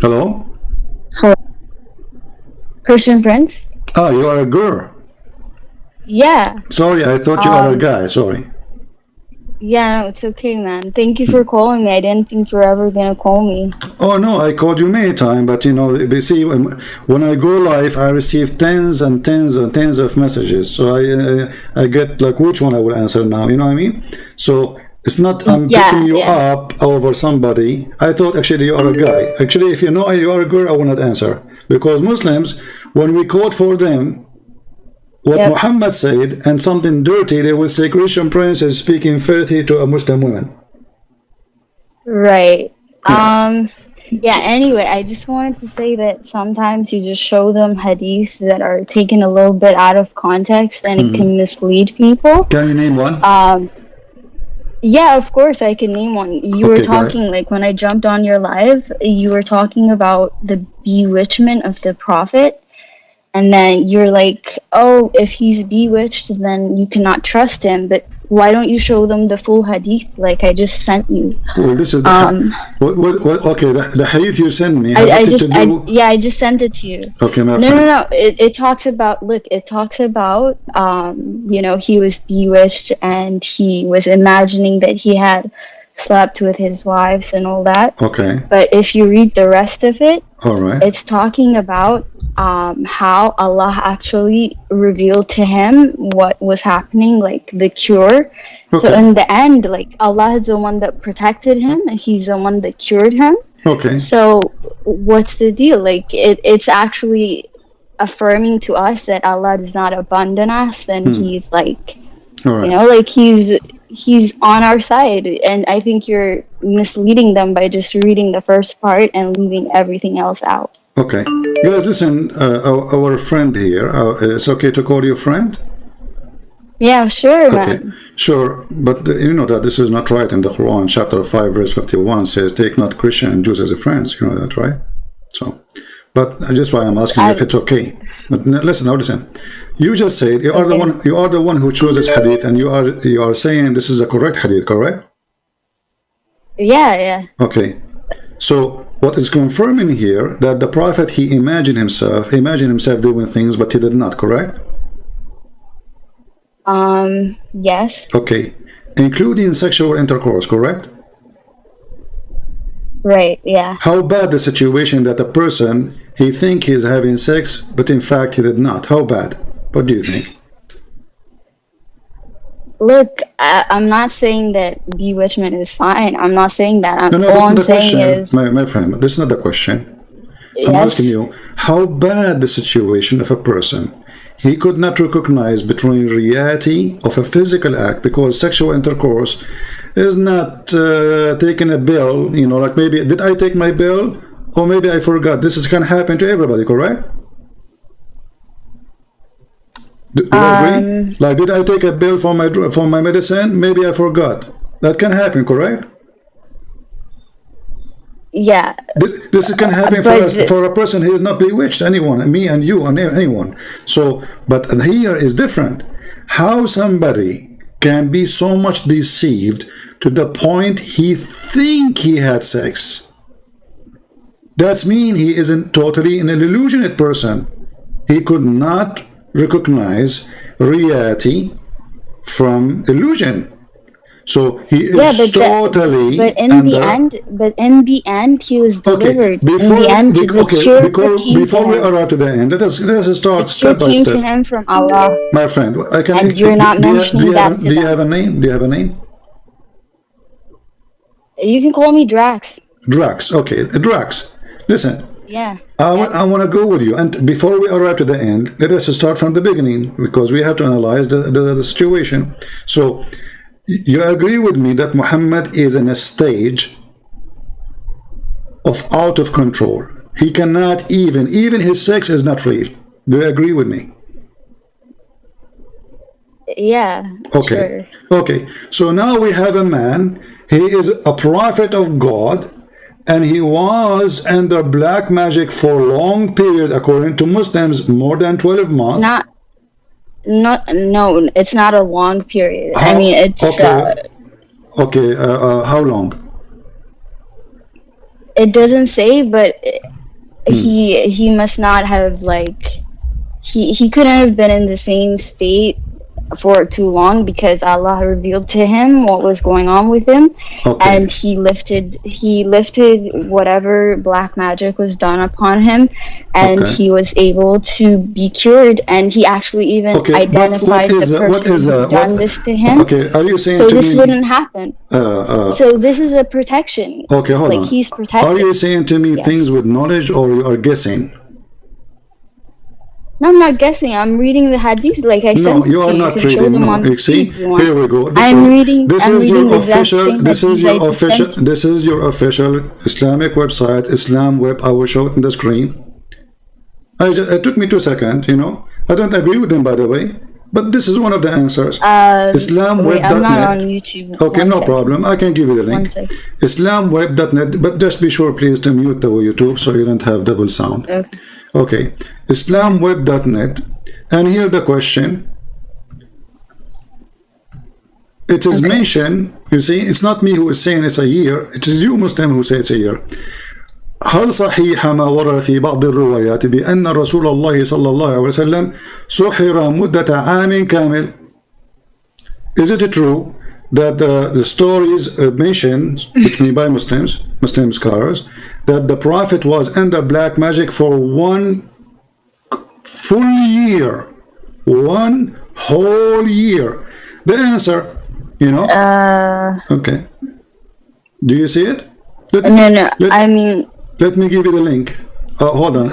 Hello? Hello. Christian Prince? Ah, you are a girl. Yeah. Sorry, I thought you are a guy. Sorry. Yeah, no, it's okay, man. Thank you for calling me. I didn't think you were ever gonna call me. Oh no, I called you many times, but you know, you see, when I go live, I receive tens and tens and tens of messages. So I get like which one I will answer now. You know what I mean? So it's not I'm picking Yeah, you yeah. up over somebody. I thought actually you are a guy. Actually, if you know you are a girl, I will not answer because Muslims, when we quote for them what Yep. Muhammad said and something dirty, they will say Christian Prince is speaking filthy to a Muslim woman. Right. Yeah. Yeah, anyway, I just wanted to say that sometimes you just show them hadiths that are taken a little bit out of context and it can mislead people. Can you name one? Yeah, of course I can name one. You were Okay, go ahead. talking, like when I jumped on your live, you were talking about the bewitchment of the prophet. And then you're like, oh, if he's bewitched, then you cannot trust him. But why don't you show them the full hadith like I just sent you? Well, this is the okay. The hadith you sent me. Have it to do? Yeah, I just sent it to you. Okay, my No, friend. no, no. It talks about, look, it talks about, he was bewitched and he was imagining that he had slept with his wives and all that. Okay. But if you read the rest of it, All right. it's talking about how Allah actually revealed to him what was happening, like the cure. Okay. So in the end, like Allah is the one that protected him and he's the one that cured him. Okay. So what's the deal? Like it's actually affirming to us that Allah does not abandon us and he's like, All right. like he's on our side. And I think you're misleading them by just reading the first part and leaving everything else out. Okay. Guys, listen. Our friend here. It's okay to call you friend. Yeah, sure, Okay, man. sure, but you know that this is not right in the Quran. Chapter 5, verse 51 says, "Take not Christian and Jews as a friends." You know that, right? So, but just why I'm asking you if it's okay. But listen, now listen. You just said you are the one. You are the one who chose this hadith, and you are saying this is a correct hadith, correct? Yeah, yeah. Okay. So what is confirming here that the prophet he imagined himself doing things, but he did not, correct? Yes. Okay, including sexual intercourse, correct? Right, yeah. How bad the situation that a person he think he's having sex, but in fact he did not? How bad? What do you think? Look, I'm not saying that bewitchment is fine. I'm not saying that. No, All that's I'm not the saying question, is, my friend. That's not the question. I'm yes. asking you, how bad the situation of a person he could not recognize between reality of a physical act, because sexual intercourse is not taking a bill, you know, like maybe did I take my bill or maybe I forgot. This is can happen to everybody, correct? Do you agree? Like, did I take a bill for my medicine? Maybe I forgot. That can happen, correct? Yeah. This can happen for a person who is not bewitched. Anyone, me and you, and anyone. So, but here is different. How somebody can be so much deceived to the point he think he had sex. That's mean he isn't totally an illusionate person. He could not recognize reality from illusion. So he is totally. But in the end, he was delivered. Before, in the end, before we arrive to the end, let us start step by came step. to him from Allah. My friend, I can. And you're not mentioning that. Do you have a name? Do you have a name? You can call me Drax. Drax. Okay, Drax. Listen. Yeah. I want to go with you. And before we arrive to the end, let us start from the beginning, because we have to analyze the situation. So, you agree with me that Muhammad is in a stage of out of control. He cannot even his sex is not real. Do you agree with me? Yeah. Okay. Sure. Okay. So now we have a man. He is a prophet of God, and he was under black magic for a long period, according to Muslims, more than 12 months. No, it's not a long period. I mean, it's okay. How long? it doesn't say, but he must not have like he couldn't have been in the same state for too long, because Allah revealed to him what was going on with him, Okay. and he lifted whatever black magic was done upon him, and Okay. he was able to be cured, and he actually even Okay, but identified the person who done this to him. Okay, are you saying So to this me? wouldn't happen. So this is a protection. Okay, hold like on. he's protected. Are you saying to me Yes. things with knowledge, or you are guessing? No, I'm not guessing. I'm reading the hadith like I said. No, you are You not can show reading. them No, on the you see, screen if you want. here we go. I'm reading the exact official. same This is hadith your I just official. sent you. This is your official Islamic website, Islam Web. I will show it on the screen. It took me 2 seconds. You know, I don't agree with them, by the way, but this is one of the answers. Wait, I'm not on IslamWeb.net. YouTube. Okay, One no sec. problem. I can give you the One link. sec. IslamWeb.net, but just be sure, please, to mute the YouTube so you don't have double sound. Okay. Okay, IslamWeb.net, and here the question. It is mentioned, you see, it's not me who is saying it's a year, it is you Muslim who say it's a year. هل صحيح ما ورد في بعض الروايات بأن رسول الله صلى الله عليه وسلم سحر مدة عام كامل? Is it true that the stories mentioned between by Muslim scholars, that the Prophet was under black magic for 1 full year, 1 whole year? The answer, you know. Okay. Do you see it? Let me give you the link. Hold on,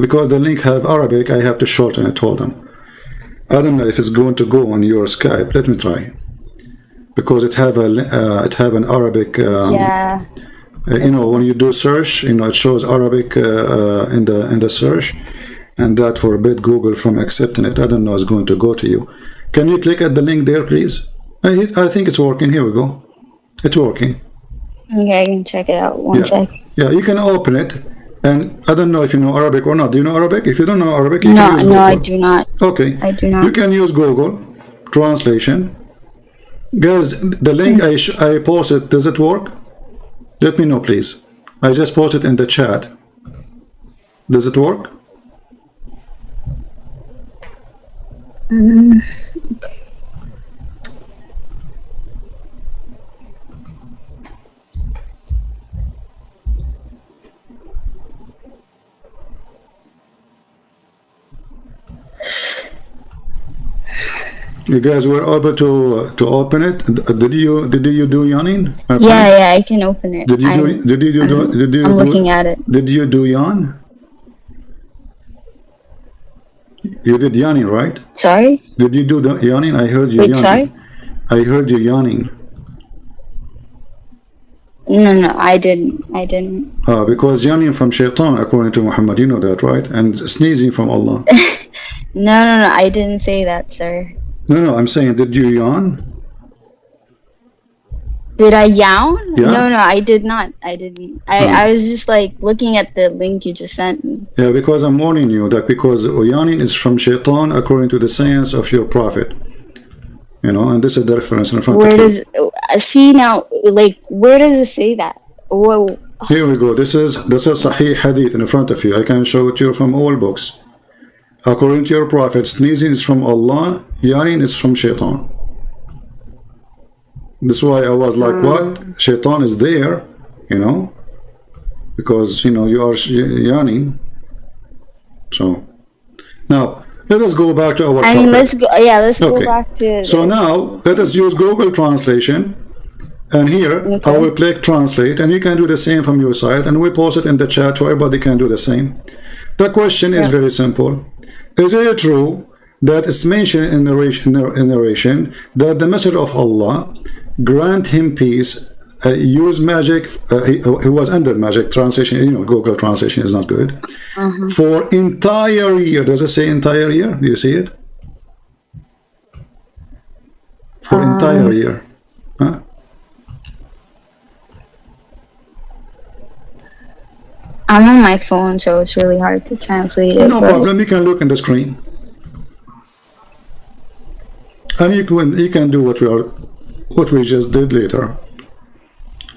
because the link have Arabic, I have to shorten it. Hold on. I don't know if it's going to go on your Skype. Let me try, because it have an Arabic. Yeah. You know, when you do search, you know, it shows Arabic in the search, and that forbid Google from accepting it. I don't know it's going to go to you. Can you click at the link there, please? I think it's working. Here we go. It's working. Okay, I can check it out. One sec. Yeah, you can open it, and I don't know if you know Arabic or not. Do you know Arabic? If you don't know Arabic, you can use Google. No, I do not. Okay. I do not. You can use Google translation. Guys, the link I posted, does it work? Let me know, please. I just posted in the chat. Does it work? You guys were able to open it. Did you do yawning? Yeah, I can open it. I'm looking at it. Did you do yawn? You did yawning, right? Sorry? Did you do the yawning? I heard you Wait, yawning. sorry? I heard you yawning. No, I didn't. Because yawning from shaitan, according to Muhammad, you know that, right? And sneezing from Allah. No, I didn't say that, sir. No, I'm saying, did you yawn? Did I yawn? Yeah. No, I did not. I didn't. I was just like looking at the link you just sent me. Yeah, because I'm warning you that because yawning is from shaitan according to the sayings of your prophet. You know, and this is the reference in front of you. See now, like, where does it say that? Whoa. Here we go. This is Sahih Hadith in front of you. I can show it to you from all books. According to your prophet, sneezing is from Allah, yawning is from shaitan. That's why I was like, what? Shaitan is there, you know, because, you know, you are yawning. So, now, let us go back to our topic. Let's go back to... So now, let us use Google Translation. And here, I will click Translate, and you can do the same from your side, and we post it in the chat so everybody can do the same. The question is very simple. Is it true that it's mentioned in narration that the Messenger of Allah grant him peace, use magic, he was under magic translation, you know, Google translation is not good, for entire year? Does it say entire year? Do you see it? For entire year. Huh? I'm on my phone, so it's really hard to translate it. No problem, you can look in the screen. And you can do what we just did later.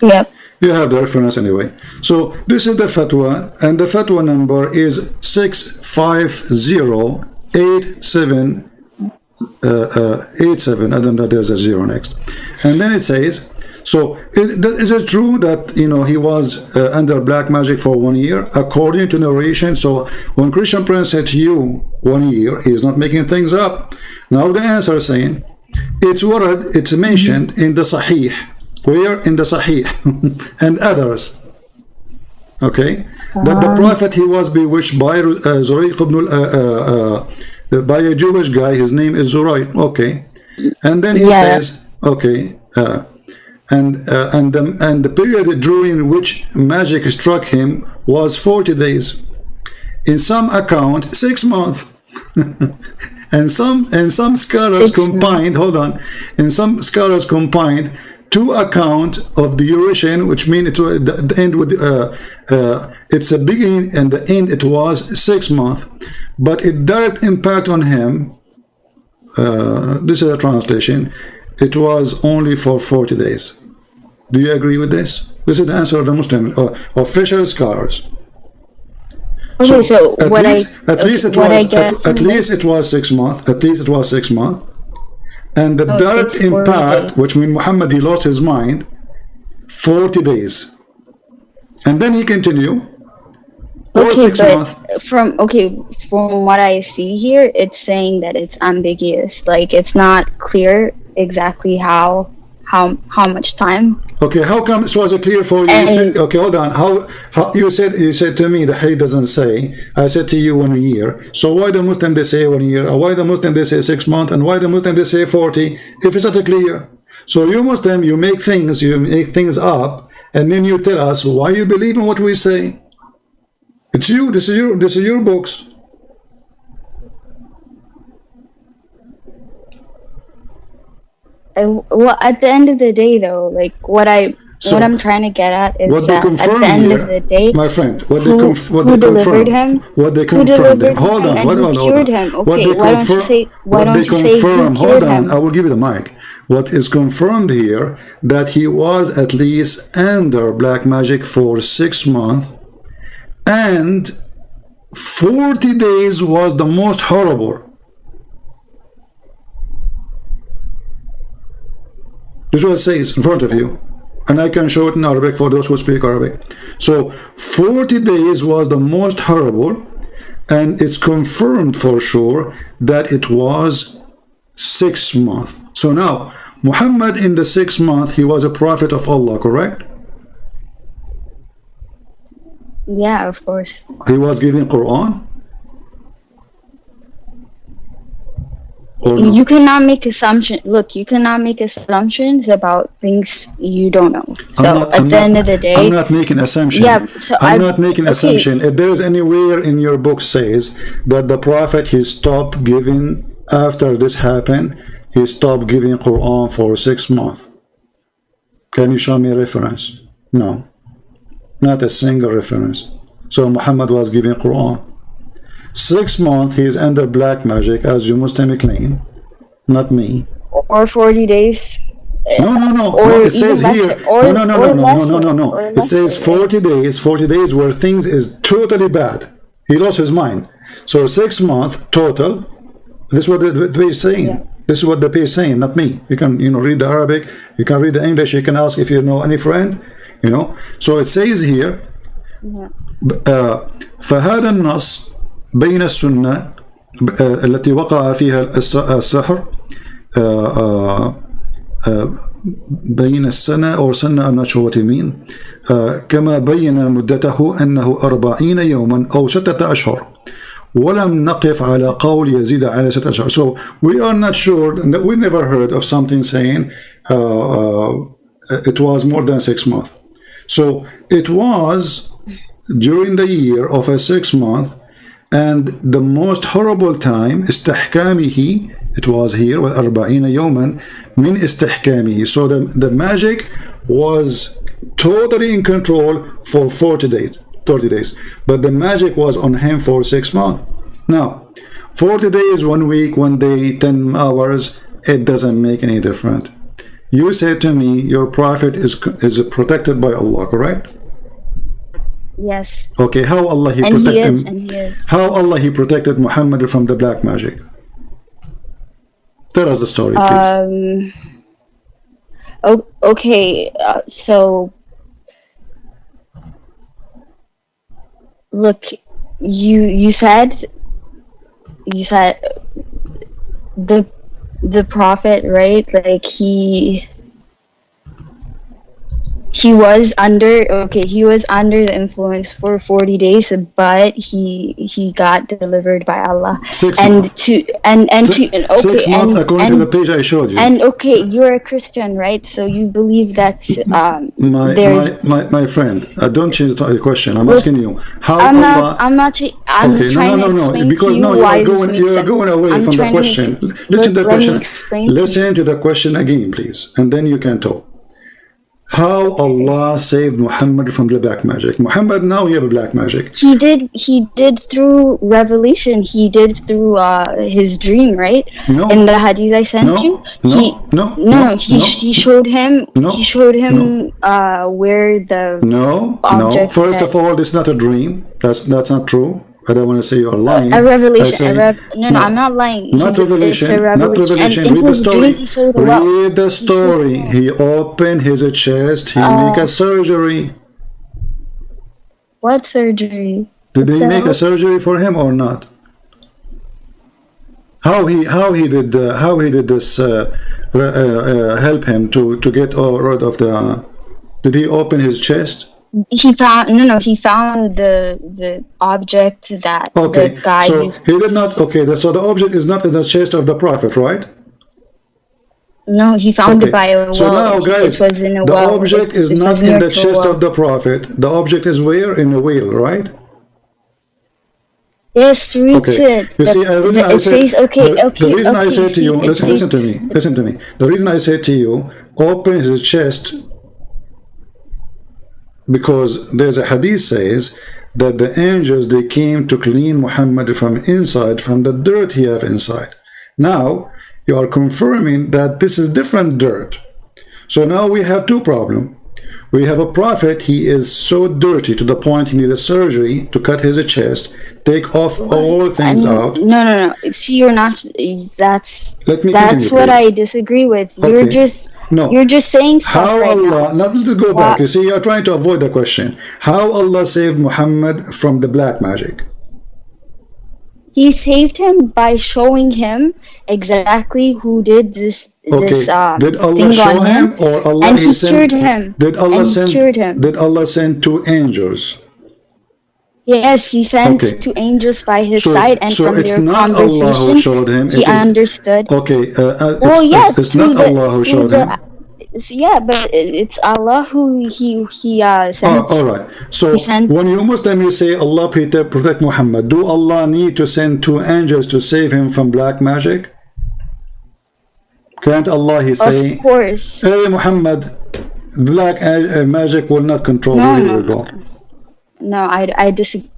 Yep. You have the reference anyway. So this is the fatwa, and the fatwa number is 6508787. I don't know, there's a zero next. And then it says, so is it true that he was under black magic for 1 year according to narration? So when Christian Prince said to you 1 year, he is not making things up. Now the answer is saying it's mentioned in the Sahih. Where? In the Sahih and others. Okay, that the Prophet, he was bewitched by Zurayq ibn by a Jewish guy. His name is Zurayq. Okay, and then he says, okay, and the period during which magic struck him was 40 days. In some account, 6 months. and some scholars combined. Hold on. In some scholars combined two account of the duration, which means the end with it's a beginning and the end. It was 6 months, but it direct impact on him. This is a translation. It was only for 40 days. Do you agree with this? This is the answer of the Muslim official scholars. Okay, so at least it was 6 months. At least it was 6 months. And the direct impact, which means Muhammad, he lost his mind, 40 days. And then he continued. Okay, 6 months. From what I see here, it's saying that it's ambiguous. Like, it's not clear exactly how much time. Okay, how come this wasn't clear for you? Okay, hold on. How you said to me the hadith doesn't say. I said to you 1 year. So why the Muslim they say 1 year? Or why the Muslim they say 6 months? And why the Muslim they say 40? If it's not clear. So you Muslim, you make things up, and then you tell us why you believe in what we say. It's you. This is your books. Well, at the end of the day, though, like what I'm trying to get at is that at the end of the day, my friend, who delivered him? What they confirmed. Hold on. Cured him. Okay, why don't you say who Hold cured on. him? I will give you the mic. What is confirmed here that he was at least under black magic for 6 months, and 40 days was the most horrible. This is what it says in front of you, and I can show it in Arabic for those who speak Arabic. So 40 days was the most horrible, and it's confirmed for sure that it was 6 months. So now Muhammad, in the 6 months, he was a prophet of Allah, correct? Yeah, of course. He was giving Quran? You cannot make assumptions. Look, you cannot make assumptions about things you don't know. So at the end of the day, I'm not making assumption. Yeah, so I'm not making assumption. If there's anywhere in your book says that the prophet, he stopped giving after this happened, he stopped giving Quran for 6 months. Can you show me a reference? No, not a single reference. So Muhammad was giving Quran. 6 months he is under black magic, as you Muslim claim, not me. Or 40 days. No. It says here. No. It says 40 days. 40 days where things is totally bad. He lost his mind. So 6 months total. This is what the page is saying. Yeah. This is what the page is saying, not me. You can read the Arabic. You can read the English. You can ask if you know any friend. So it says here. فهذا النص بين السنة التي وقع فيها السحر بين السنة أو سنة I'm not sure what you mean كما بين مدته أنه 40 يوما أو 6 أشهر ولم نقف على قول يزيد على 6 أشهر. So we are not sure, we never heard of something saying it was more than 6 months. So it was during the year of a 6 month, and the most horrible time استحكامه, it was here 40 يوما من استحكامه. So the magic was totally in control for 40 days, 30 days, but the magic was on him for 6 months. Now 40 days, 1 week, 1 day, 10 hours, it doesn't make any difference. You said to me your prophet is protected by Allah, correct? Yes. Okay, how Allah he And he protected is, him? and he is. How Allah he protected Muhammad from the black magic? Tell us the story, please. Okay, so look, you said the prophet, right? Like he was under the influence for 40 days, but he got delivered by Allah. 6 And months. to and okay, 6 months according to the page I showed you. and okay, you're a Christian, right? So you believe that there's my friend, don't change the question. I'm asking you how I'm Allah. I'm Okay, trying to no, explain because to you no, why you are going away I'm from the trying to question. make- Listen to the let me question. explain to you. Listen to the question again, please, and then you can talk. How Allah saved Muhammad from the black magic? Muhammad now you have a black magic. He did through revelation. He did through his dream, right? No. In the hadith I sent you. He showed him where the object First of all, it's not a dream. That's not true. I don't want to say you're lying. A revelation. No, I'm not lying. Not revelation. Not revelation. And Read the story. Dream, he saw the wealth. Read the story. He opened his chest. He make a surgery. What surgery? Did they make a surgery for him or not? How he did this help him to get rid of the? Did he open his chest? He found the object that the guy used. He did not. Okay, so the object is not in the chest of the prophet, right? No, he found it by a well. So now, guys, it was in a the well. object is not in the chest of the prophet. The object is where? In a whale, right? Yes, read it. You see, the reason I said to you, listen to me. The reason I said to you, open his chest, because there's a hadith says that the angels, they came to clean Muhammad from inside, from the dirt he have inside. Now you are confirming that this is different dirt. So now we have two problems. We have a prophet, he is so dirty to the point he needs a surgery to cut his chest, take off all things out. No. See, you're not. That's what I disagree with. You're just saying stuff how right Allah, now. Let's go back. You see, you're trying to avoid the question. How Allah saved Muhammad from the black magic? He saved him by showing him exactly who did this did Allah thing show on him, or Allah and he sent, cured him. Did Allah send two angels? Yes, he sent two angels by his side, and from their conversation, he understood. It's not Allah who showed him. Yeah, but it's Allah who he sent. All right. So when you Muslim, you say Allah protect Muhammad. Do Allah need to send two angels to save him from black magic? Can't Allah say, of course, hey Muhammad, black magic will not control you? Here we go. No, I disagree.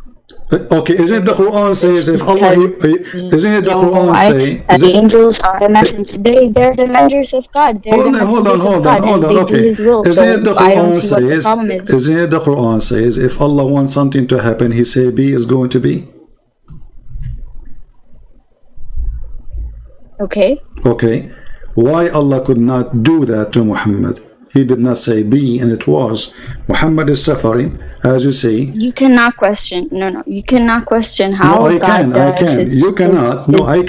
Okay, isn't the Quran says if Allah, isn't it the Quran say? The angels are the messengers. They're the messengers of God. Hold on. Okay. Isn't it the Quran says? Isn't it the Quran says if Allah wants something to happen, He say be is going to be. Okay. Okay. Why Allah could not do that to Muhammad? He did not say be, and it was. Muhammad is suffering, as you say. You cannot question. No. You cannot question how I can. You cannot. I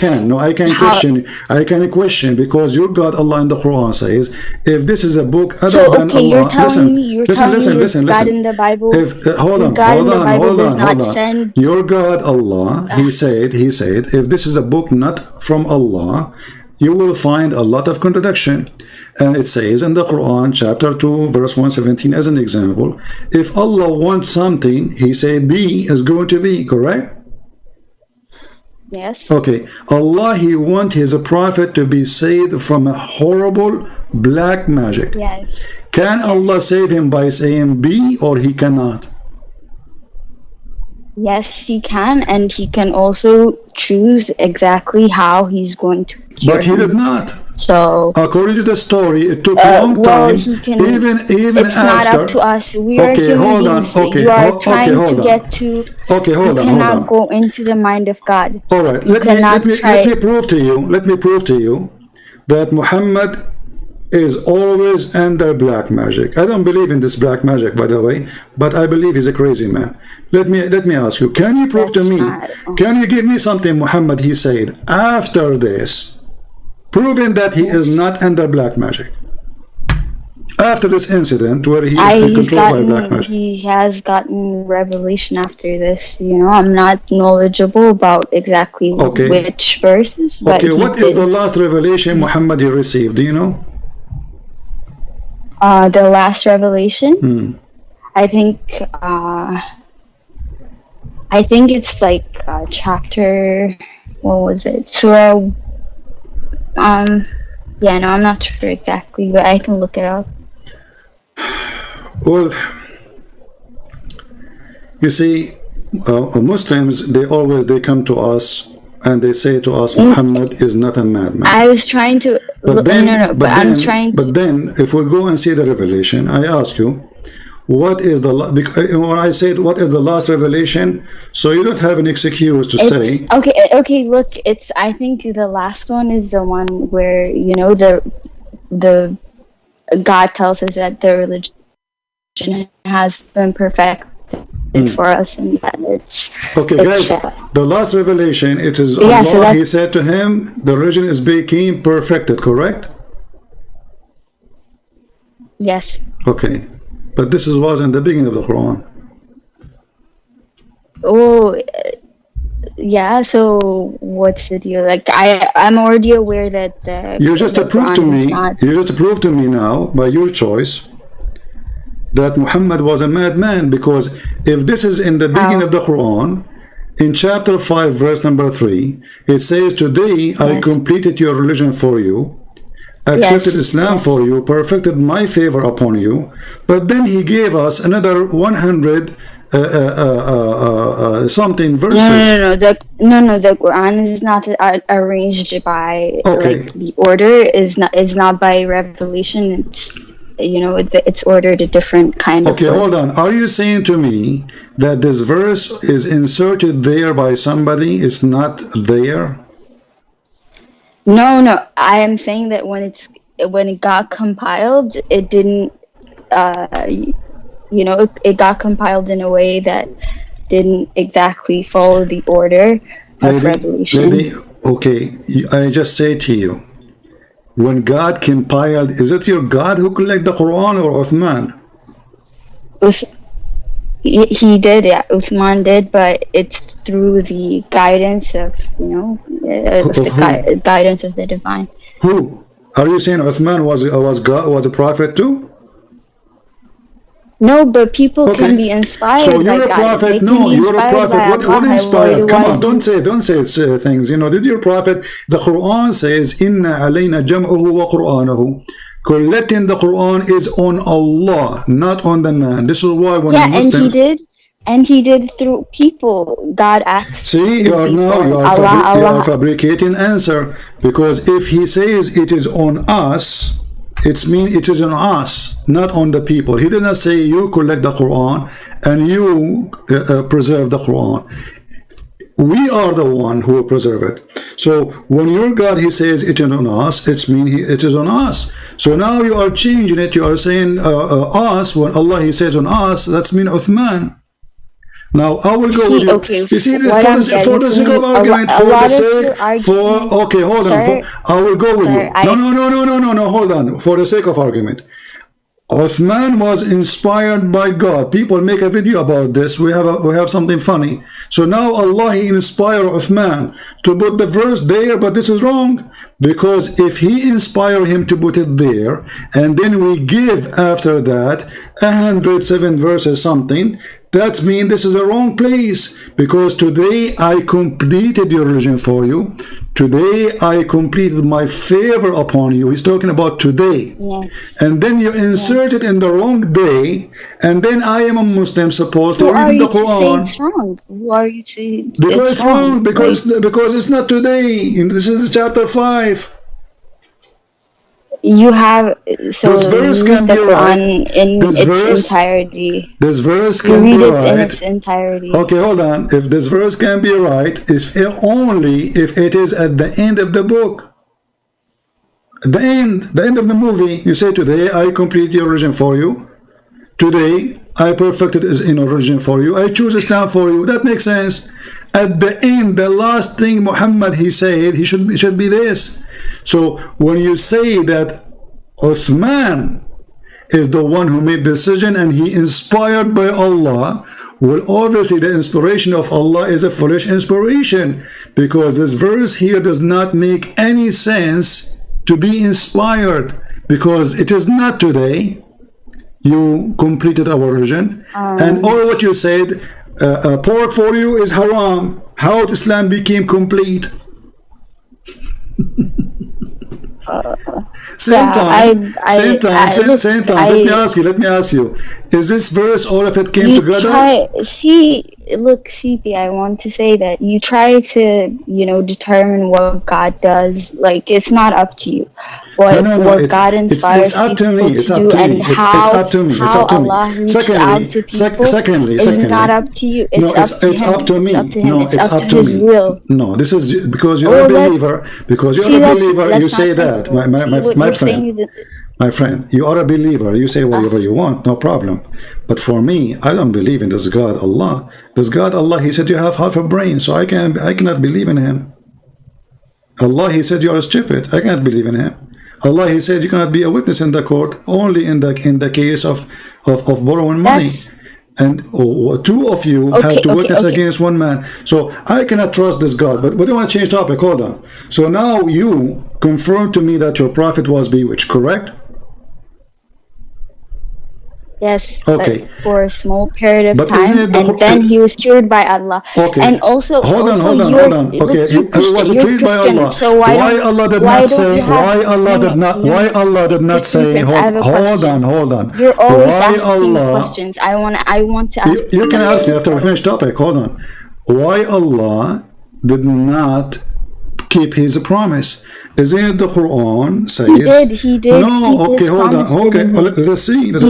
can question. I can question because your God, Allah in the Quran says, if this is a book other than Allah. You're telling me God in the Bible. Hold on. Your God, Allah, He said, if this is a book not from Allah, you will find a lot of contradiction. And it says in the Quran, chapter 2, verse 117, as an example, if Allah wants something, He say be is going to be, correct? Yes. Okay. Allah, He want His prophet to be saved from a horrible black magic. Yes. Can Allah save him by saying be, or He cannot? Yes, He can, and He can also choose exactly how He's going to cure But He did not. So according to the story, it took a long well, time. he can. Even It's not after. up to us. We are Okay, human hold on. beings. Okay, You are okay, trying to hold on. get to. Okay, You hold on. cannot go into the mind of God. All right, You cannot let try. me prove to you. Let me prove to you that Muhammad is always under black magic. I don't believe in this black magic, by the way, but I believe he's a crazy man. Let me ask you. Can you prove to That's me? not. Can you give me something Muhammad he said after this, proving that he is Yes. not under black magic? After this incident where he is He's controlled by black gotten. magic. He has gotten revelation after this. You know, I'm not knowledgeable about exactly Okay. which verses, but Okay, he what is the did. last revelation Muhammad he received? Do you know? The last revelation. I think. I think it's like chapter. What was it? Surah. Yeah, no, I'm not sure exactly, but I can look it up. Well, you see, Muslims, they come to us and they say to us, Muhammad is not a madman. I was trying to. But then, No, but I'm trying to. But then, if we go and see the revelation, I ask you, what is the when I said what is the last revelation? So you don't have an excuse to say. Okay. Okay. Look, it's. I think the last one is the one where the God tells us that the religion has been perfected for us, and that it's. Okay, guys, the last revelation, it is Yeah, Allah. so He said to him, the religion is became perfected. Correct? Yes. Okay. But this was in the beginning of the Quran. Oh, yeah. So what's the deal? Like, I'm already aware that You just the proved to Quran me. is not. You just proved to me now by your choice that Muhammad was a madman, because if this is in the beginning of the Quran, in chapter 5, verse number 3, it says, "Today I completed your religion for you, accepted Islam for you, perfected my favor upon you." But then he gave us another 100 something verses. No. The Quran is not arranged by like the order is not by revelation. It's it's ordered a different kind of. Okay, hold on. Are you saying to me that this verse is inserted there by somebody? It's not there? No. I am saying that when it got compiled, it didn't. It got compiled in a way that didn't exactly follow the order of revelation. Okay, I just say to you, when God compiled, is it your God who collected the Quran or Uthman? He did, yeah. Uthman did, but it's through the guidance of guidance of the divine. Who? Are you saying Uthman was a prophet too? No, but people can be inspired. So you're by a prophet. God. No, you're a prophet. What inspired? Come on, don't say things. Did your prophet? The Quran says, "Inna alayna jam'uhu wa Qur'anahu." Collecting the Quran is on Allah, not on the man. This is why when and he did through people. God acts. See, you are fabricating answer, because if he says it is on us, it means it is on us, not on the people. He did not say you collect the Quran and you preserve the Quran. We are the one who will preserve it. So when your God, he says it is on us, it means it is on us. So now you are changing it. You are saying us. When Allah, he says on us, that's mean Uthman. Now I will go with you. Okay, you see, for the sake of argument, okay, hold on. I will go with you. No. Hold on. For the sake of argument, Uthman was inspired by God. People make a video about this. We have something funny. So now Allah, he inspired Uthman to put the verse there, but this is wrong, because if he inspired him to put it there, and then we give after that 107 verses something, that means this is a wrong place, because today I completed your religion for you. Today I completed my favor upon you. He's talking about today. Yes. And then you insert it in the wrong day, and then I am a Muslim supposed to read the Quran. It's wrong? Who are you to Because it's wrong, because it's not today. This is chapter 5. You have, so This verse you can read the be right. Quran in This its verse, entirety. this verse You can be read it in right. its entirety. Okay, hold on. If this verse can be right, is only if it is at the end of the book. At the end of the movie, you say, today I complete your religion for you. Today I perfected is in origin for you. I choose Islam for you. That makes sense. At the end, the last thing Muhammad he said, he should be this. So when you say that Uthman is the one who made the decision and he inspired by Allah, well, obviously the inspiration of Allah is a foolish inspiration, because this verse here does not make any sense to be inspired, because it is not today you completed our religion, and all what you said, pork for you is haram. How Islam became complete? Same time. Let me ask you. Is this verse, all of it came together? Look, CP, I want to say that you try to, determine what God does. Like, it's not up to you. What God inspires people to do and how Allah reaches out to people is not up to you. It's up to Him. It's up to His will. No, this is because you're a believer. Because you're a believer, you say that. My friend, you are a believer. You say whatever you want, no problem. But for me, I don't believe in this God Allah. This God Allah, He said you have half a brain, so I cannot believe in Him. Allah, He said you are stupid. I cannot believe in Him. Allah, He said you cannot be a witness in the court, only in the case of borrowing money. And two of you have to witness against one man. So I cannot trust this God. But I want to change topic. Hold on. So now you confirm to me that your prophet was bewitched, correct? Yes, okay. But for a small period of time, and then he was cured by Allah. Okay. And also, hold on. Okay, he was cured by Allah. So why Allah did not say? Why Allah did not say? Hold on. You're always asking questions. I want to ask. You can ask me after we finish topic. Hold on. Why Allah did not keep His promise? Isn't it the Quran says? He did. No, okay, hold on. Okay, let's see. Let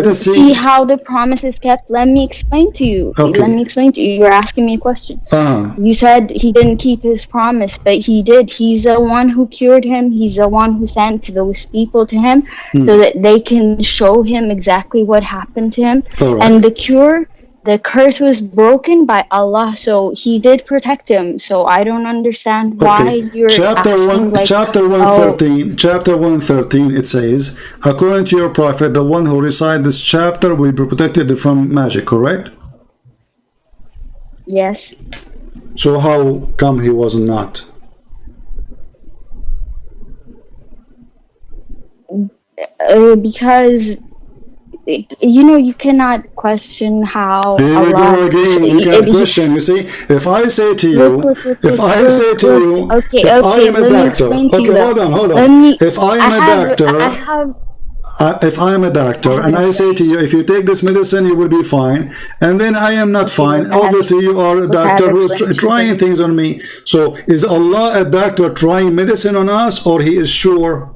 us see how the promise is kept. Let me explain to you. Okay. Let me explain to you. You're asking me a question. You said he didn't keep his promise, but he did. He's the one who cured him. He's the one who sent those people to him so that they can show him exactly what happened to him. Right. And the curse was broken by Allah, so He did protect him. So I don't understand why you're asking, chapter 113. Chapter 113. It says, according to your prophet, the one who recites this chapter will be protected from magic. Correct? Yes. So how come he was not? Because you cannot question how Here we go again. You can't question. You see, if I say to you, if I am a doctor, hold on. If I am a doctor, and I say to you, if you take this medicine, you will be fine, and then I am not fine. Obviously, you are a doctor who is trying things on me. So, is Allah a doctor trying medicine on us, or He is sure?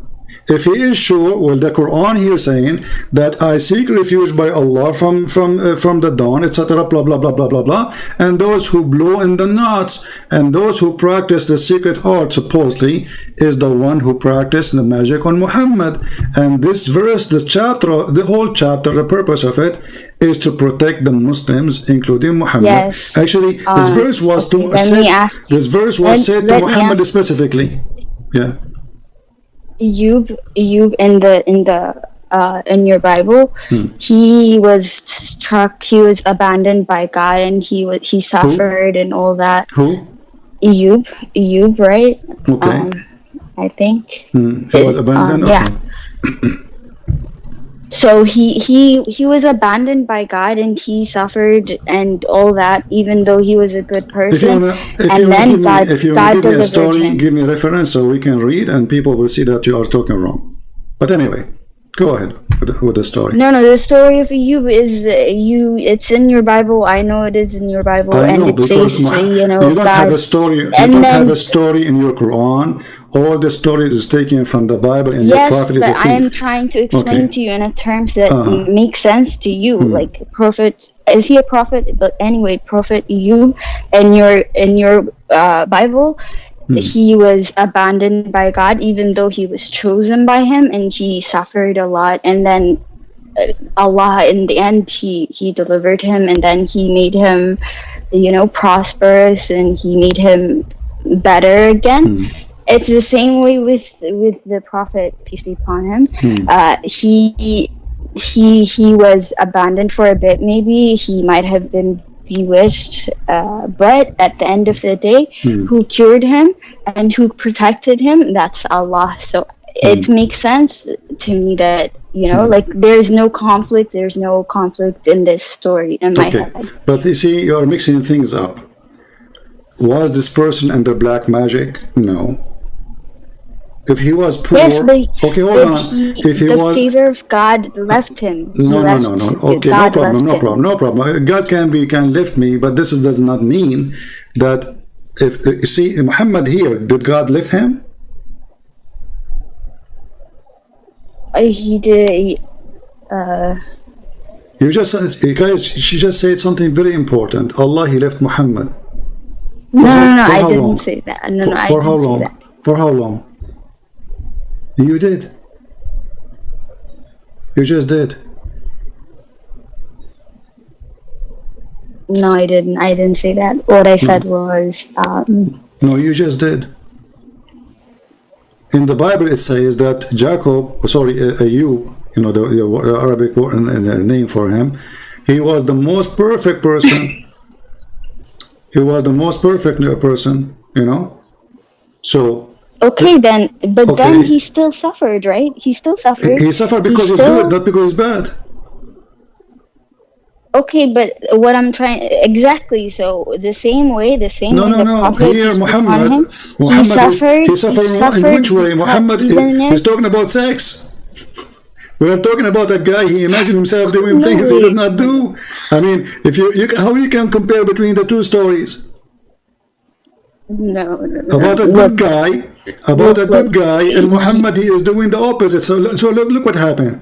If he is sure, well, the Quran here saying that I seek refuge by Allah from the dawn, etc., blah blah blah blah blah blah, and those who blow in the knots, and those who practice the secret art supposedly is the one who practiced the magic on Muhammad. And this verse, the whole chapter, the purpose of it is to protect the Muslims, including Muhammad. Yes. Actually, this verse was said to Muhammad specifically. Yeah. Ayub in your Bible, he was struck. He was abandoned by God, and he suffered and all that. Who? Ayub, right? Okay. I think he was abandoned. Okay. Yeah. So he was abandoned by God, and he suffered and all that, even though he was a good person. If you give me a story, give me a reference so we can read, and people will see that you are talking wrong. But anyway, Go ahead with the story. No, no, the story of you is you. It's in your Bible. I know it is in your Bible, I and know, it because says, you don't have God. a story. You And don't have then a story in your Quran. All the story is taken from the Bible, and your yes, prophet is but a I am thief. trying to explain Okay. to you in a terms that Uh-huh. make sense to you. Hmm. Like prophet, is he a prophet? But anyway, prophet you in your Bible, Hmm. he was abandoned by God, even though he was chosen by him, and he suffered a lot. And then Allah, in the end, he delivered him, and then he made him, prosperous, and he made him better again. Hmm. It's the same way with the Prophet, peace be upon him. Hmm. He was abandoned for a bit. Maybe he might have been bewitched, but at the end of the day, Hmm. who cured him and who protected him, that's Allah. So Hmm. it makes sense to me that, Hmm. like, there's no conflict in this story in my Okay, head. but you see, you're mixing things up. Was this person under black magic? No. If he was Yes, poor, okay, hold but on. If he the was, favor of God left him. no, no, no, no. Okay, no God problem, left no him. problem, no problem. God can lift me, but this does not mean that if you see Muhammad here, did God lift him? He did. Uh, You guys, she just said something very important. Allah, he left Muhammad. no, no, no, For I how didn't long? say that. No, no, I For how didn't say long? that. For how long? You did. You just did. No, I didn't. I didn't say that. What I said No, was, no, you just did. In the Bible, it says that Jacob, sorry, Ayub, the Arabic name for him, he was the most perfect person. He was the most perfect person. So, okay, then, but then okay, he still suffered, right? He still suffered. he suffered He because he's good, still, not because he's bad. okay, but what I'm trying, exactly. So the same way, No, no, the no. Prophet, Here, peace be upon Muhammad, him, He he suffered in which suffered way? because Muhammad, even he's if, talking about sex. We are talking about a guy. He imagined himself doing no things he did way, not do. I mean, if how you can compare between the two stories no, no, no. about a good Look, guy, look. and Muhammad, he is doing the opposite. So look what happened.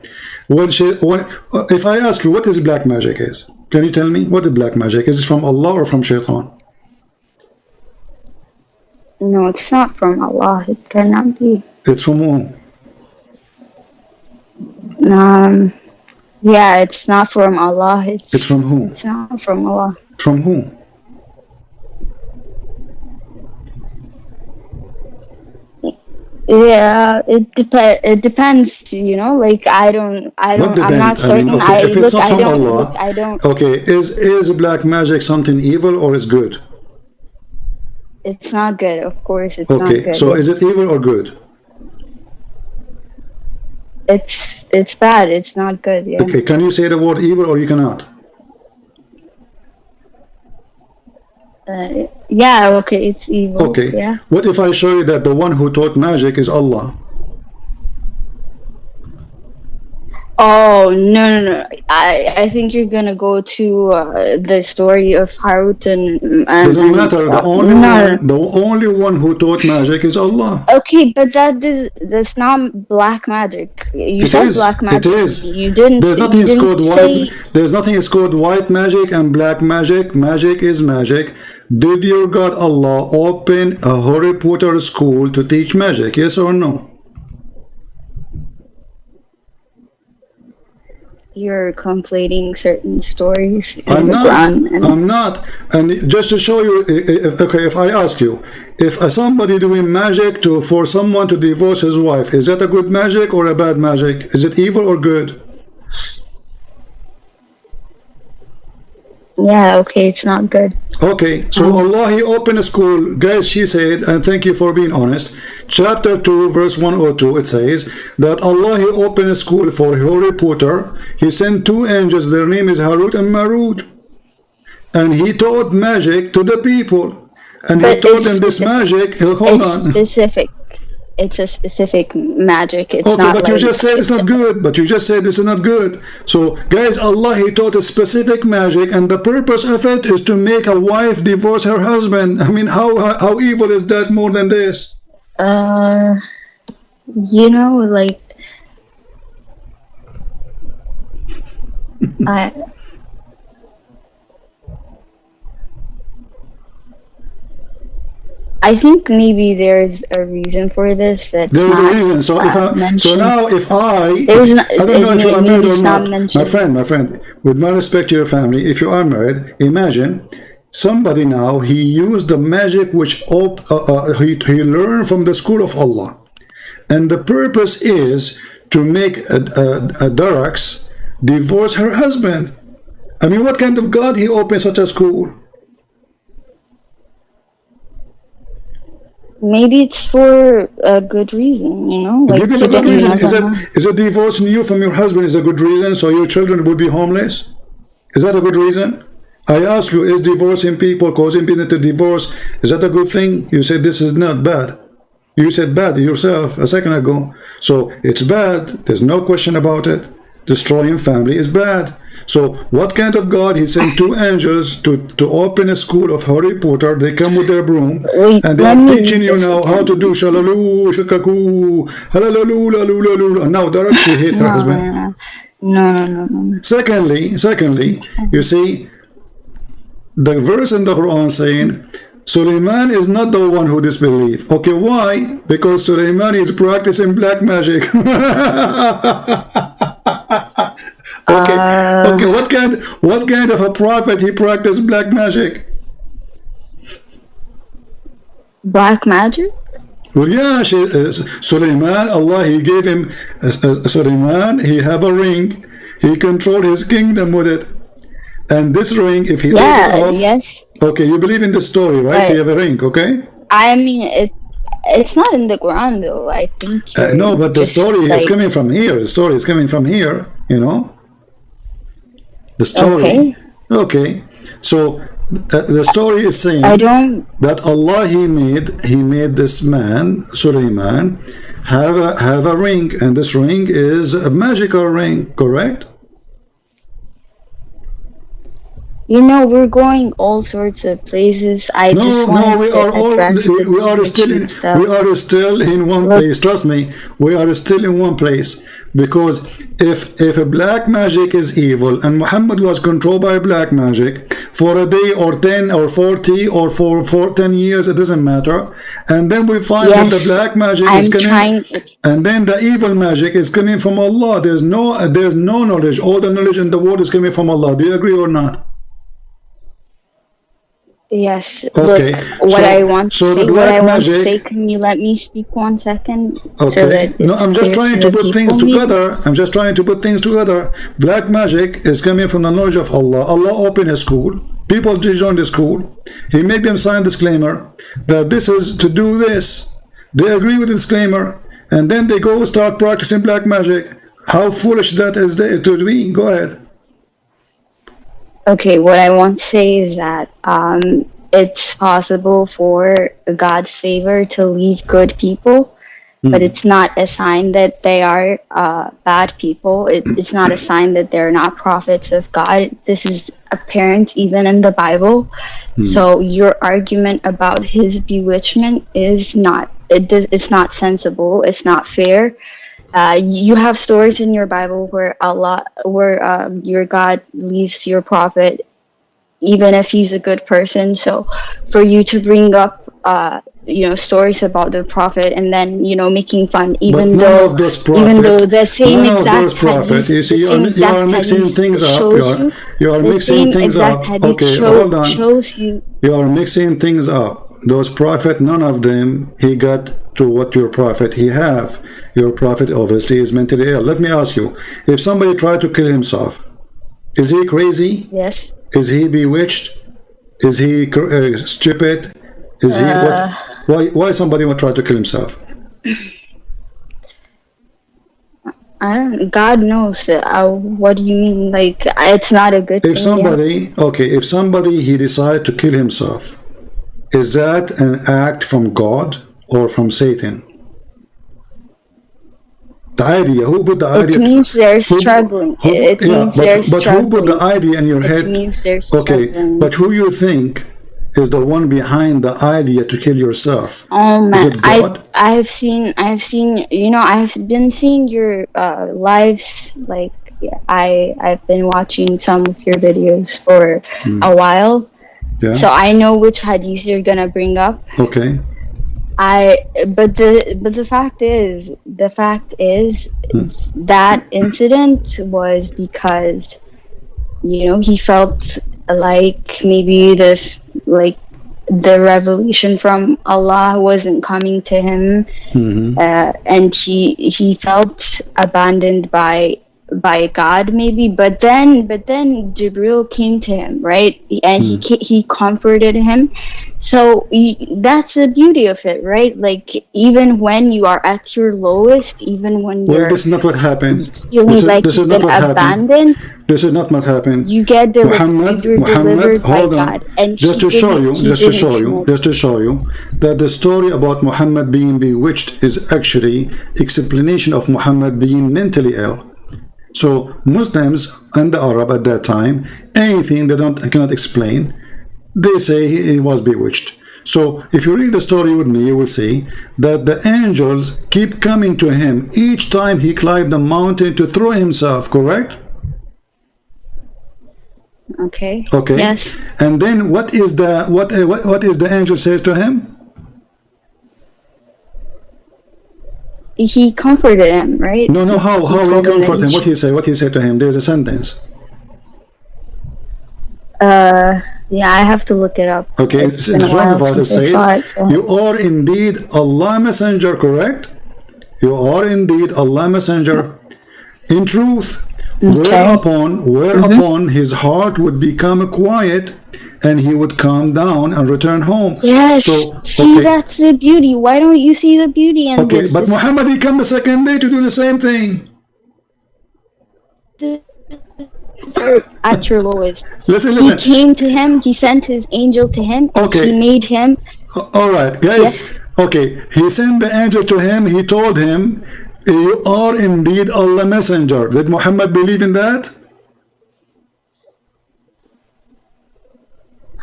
If I ask you what is black magic is, can you tell me what is black magic? Is it from Allah or from Shaitan? No, it's not from Allah. It cannot be. It's from whom? Um, yeah, it's not from Allah. It's from who? It's not from Allah. From who? Yeah, it depends. Like What I'm not depend? I mean, certain. okay, if it's not from Look, Allah, I don't. okay, is black magic something evil or is good? It's not good. Of course, it's not Okay, good. so is it evil or good? It's bad. It's not good. Yeah. Okay, can you say the word evil or you cannot? Yeah. Okay. It's evil. Okay, Yeah. what if I show you that the one who taught magic is Allah? Oh, no, no, no. I think you're gonna go to the story of Harut Doesn't matter. The only no, no, one, the only one who taught magic is Allah. okay, but that's not black magic. You It said is. black It magic. is. You didn't. You didn't say. There's nothing is called white magic and black magic. Magic is magic. Did your God Allah open a Harry Potter school to teach magic? Yes or no? You're conflating certain stories in I'm the not. Quran. I'm not. And just to show you, if I ask you, if somebody doing magic for someone to divorce his wife, is that a good magic or a bad magic? Is it evil or good? Yeah, okay, it's not good. Okay, so Allah, he opened a school. Guys, she said, and thank you for being honest, chapter 2, verse 102, it says that Allah, he opened a school for Harry Potter. He sent two angels, their name is Harut and Marut. And he taught magic to the people. And he taught them this magic. Hold on. It's specific. it's a specific magic. It's Okay, not but like you just said it's not good. But you just said this is not good. So, guys, Allah, He taught a specific magic, and the purpose of it is to make a wife divorce her husband. I mean, how evil is that more than this? you know, like I I think maybe there's a reason for this that's There is a not reason. So mentioned. now if There's not, I don't know if you are married maybe or it's not not, mentioned. my friend, with my respect to your family, if you are married, imagine somebody now, he used the magic which he learned from the school of Allah, and the purpose is to make a Darax divorce her husband. I mean, what kind of God he opened such a school? Maybe it's for a good reason, you know, like Give me to the good get reason. another. Is it divorcing you from your husband is a good reason so your children will be homeless? Is that a good reason? I ask you, is divorcing people, causing people to divorce, is that a good thing? You said this is not bad. You said bad yourself a second ago. So it's bad. There's no question about it. Destroying family is bad. So what kind of God? He sent two angels to open a school of Harry Potter. They come with their broom Wait, and they let are me teaching read you this now how to again. do shalalu, shakaku, halalu, lalu, lalu. And now Dara, she hate her No, husband. no, no, no, no, no. Secondly, you see the verse in the Quran saying Suleiman is not the one who disbelieved. Okay, why? Because Suleiman is practicing black magic. Okay, Uh, what kind of a prophet he practiced black magic? Black magic? Well, yeah, Suleiman, Allah, He gave him Suleiman. He have a ring. He controlled his kingdom with it. And this ring, if he laid it Yeah, off, yes. okay, you believe in the story, right? He But have a ring, okay? I mean, it's not in the Quran though. I think you're No, but the just story is like, coming from here. The story is coming from here, you know? The story. okay. Okay. So the story is saying I don't. that Allah he made this man, Suleiman, have a ring, and this ring is a magical ring, correct? You know, we're going all sorts of places. I just No, wanted to address the bewitchment stuff. we are still in one Look, place. Trust me, we are still in one place because if a black magic is evil and Muhammad was controlled by black magic for a day or 10 or 40 or for 10 years, it doesn't matter, and then we find that the yes, black magic is I'm coming, trying. and then the evil magic is coming from Allah. There's no knowledge. All the knowledge in the world is coming from Allah. Do you agree or not? Yes, Okay, look, what I want to so the say, what I black want to say, magic. can you let me speak 1 second so Okay. that No, it's I'm just clear to trying to the put things people? together. I'm just trying to put things together. Black magic is coming from the knowledge of Allah. Allah opened a school. People joined the school. He made them sign a disclaimer that this is to do this. They agree with the disclaimer, and then they go start practicing black magic. How foolish that is to be. Go ahead. Okay, what I want to say is that it's possible for God's favor to leave good people, but it's not a sign that they are bad people. It's not a sign that they're not prophets of God. This is apparent even in the Bible. So your argument about his bewitchment is not. It's not sensible. It's not fair. You have stories in your Bible where your God leaves your prophet, even if he's a good person. So, for you to bring up, stories about the prophet and then making fun, But even none though, of those even though prophet, the same none of exact those prophet. hadith, You the see, same you are exact mixing hadith things up. shows you, You are the mixing same things exact up. hadith Okay, hold on. shows you. You are mixing things up. Those prophet, none of them he got to what your prophet he have. Your prophet obviously is mentally ill. Let me ask you: if somebody tried to kill himself, is he crazy? Yes. Is he bewitched? Is he stupid? Is he what? Why somebody would try to kill himself? I don't. God knows. What do you mean? Like, it's not a good If thing. if somebody he decide to kill himself, is that an act from God or from Satan? The idea. Who put the It idea? means they're struggling. It Yeah, means they're but who put the struggling. idea in your It head? means they're Okay, struggling. but who you think is the one behind the idea to kill yourself? Oh Is man, it God? I've seen, I've been seeing your lives. Like, yeah, I've been watching some of your videos for a while, so Yeah. I know which hadith you're gonna bring up. Okay. But the fact is that incident was because he felt like maybe the revelation from Allah wasn't coming to him, and he felt abandoned by God maybe. But then Jibril came to him, right? And he comforted him. So that's the beauty of it, right? Like, even when you are at your lowest, even when Well, you're this is not what happened. feeling like This is you've not been what happened. abandoned, This is not what happened. you get you're Muhammad, delivered by hold on. God, and Just to show you, just to show you that the story about Muhammad being bewitched is actually explanation of Muhammad being mentally ill. So Muslims and the Arab at that time, anything they cannot explain, they say he was bewitched. So if you read the story with me, you will see that the angels keep coming to him each time he climbed the mountain to throw himself, correct? Okay. Okay. Yes. And then what is the angel says to him? He comforted him, right? No, how he told him that comfort him? he What he said to him? There's a sentence. Yeah, I have to look it up. Okay, It's in been a front of while us it since I saw it, says, so. "You are indeed Allah Messenger," correct? You are indeed Allah Messenger. In truth, whereupon his heart would become quiet, and he would calm down and return home. Yes. So, See, okay, that's the beauty. Why don't you see the beauty in okay, this? but Muhammad, he come the second day to do the same thing. At your lowest. Listen. He came to him, he sent his angel to him, Okay. he made him. All right, guys. Yes. Okay, he sent the angel to him. He told him, "You are indeed Allah Messenger." Did Muhammad believe in that?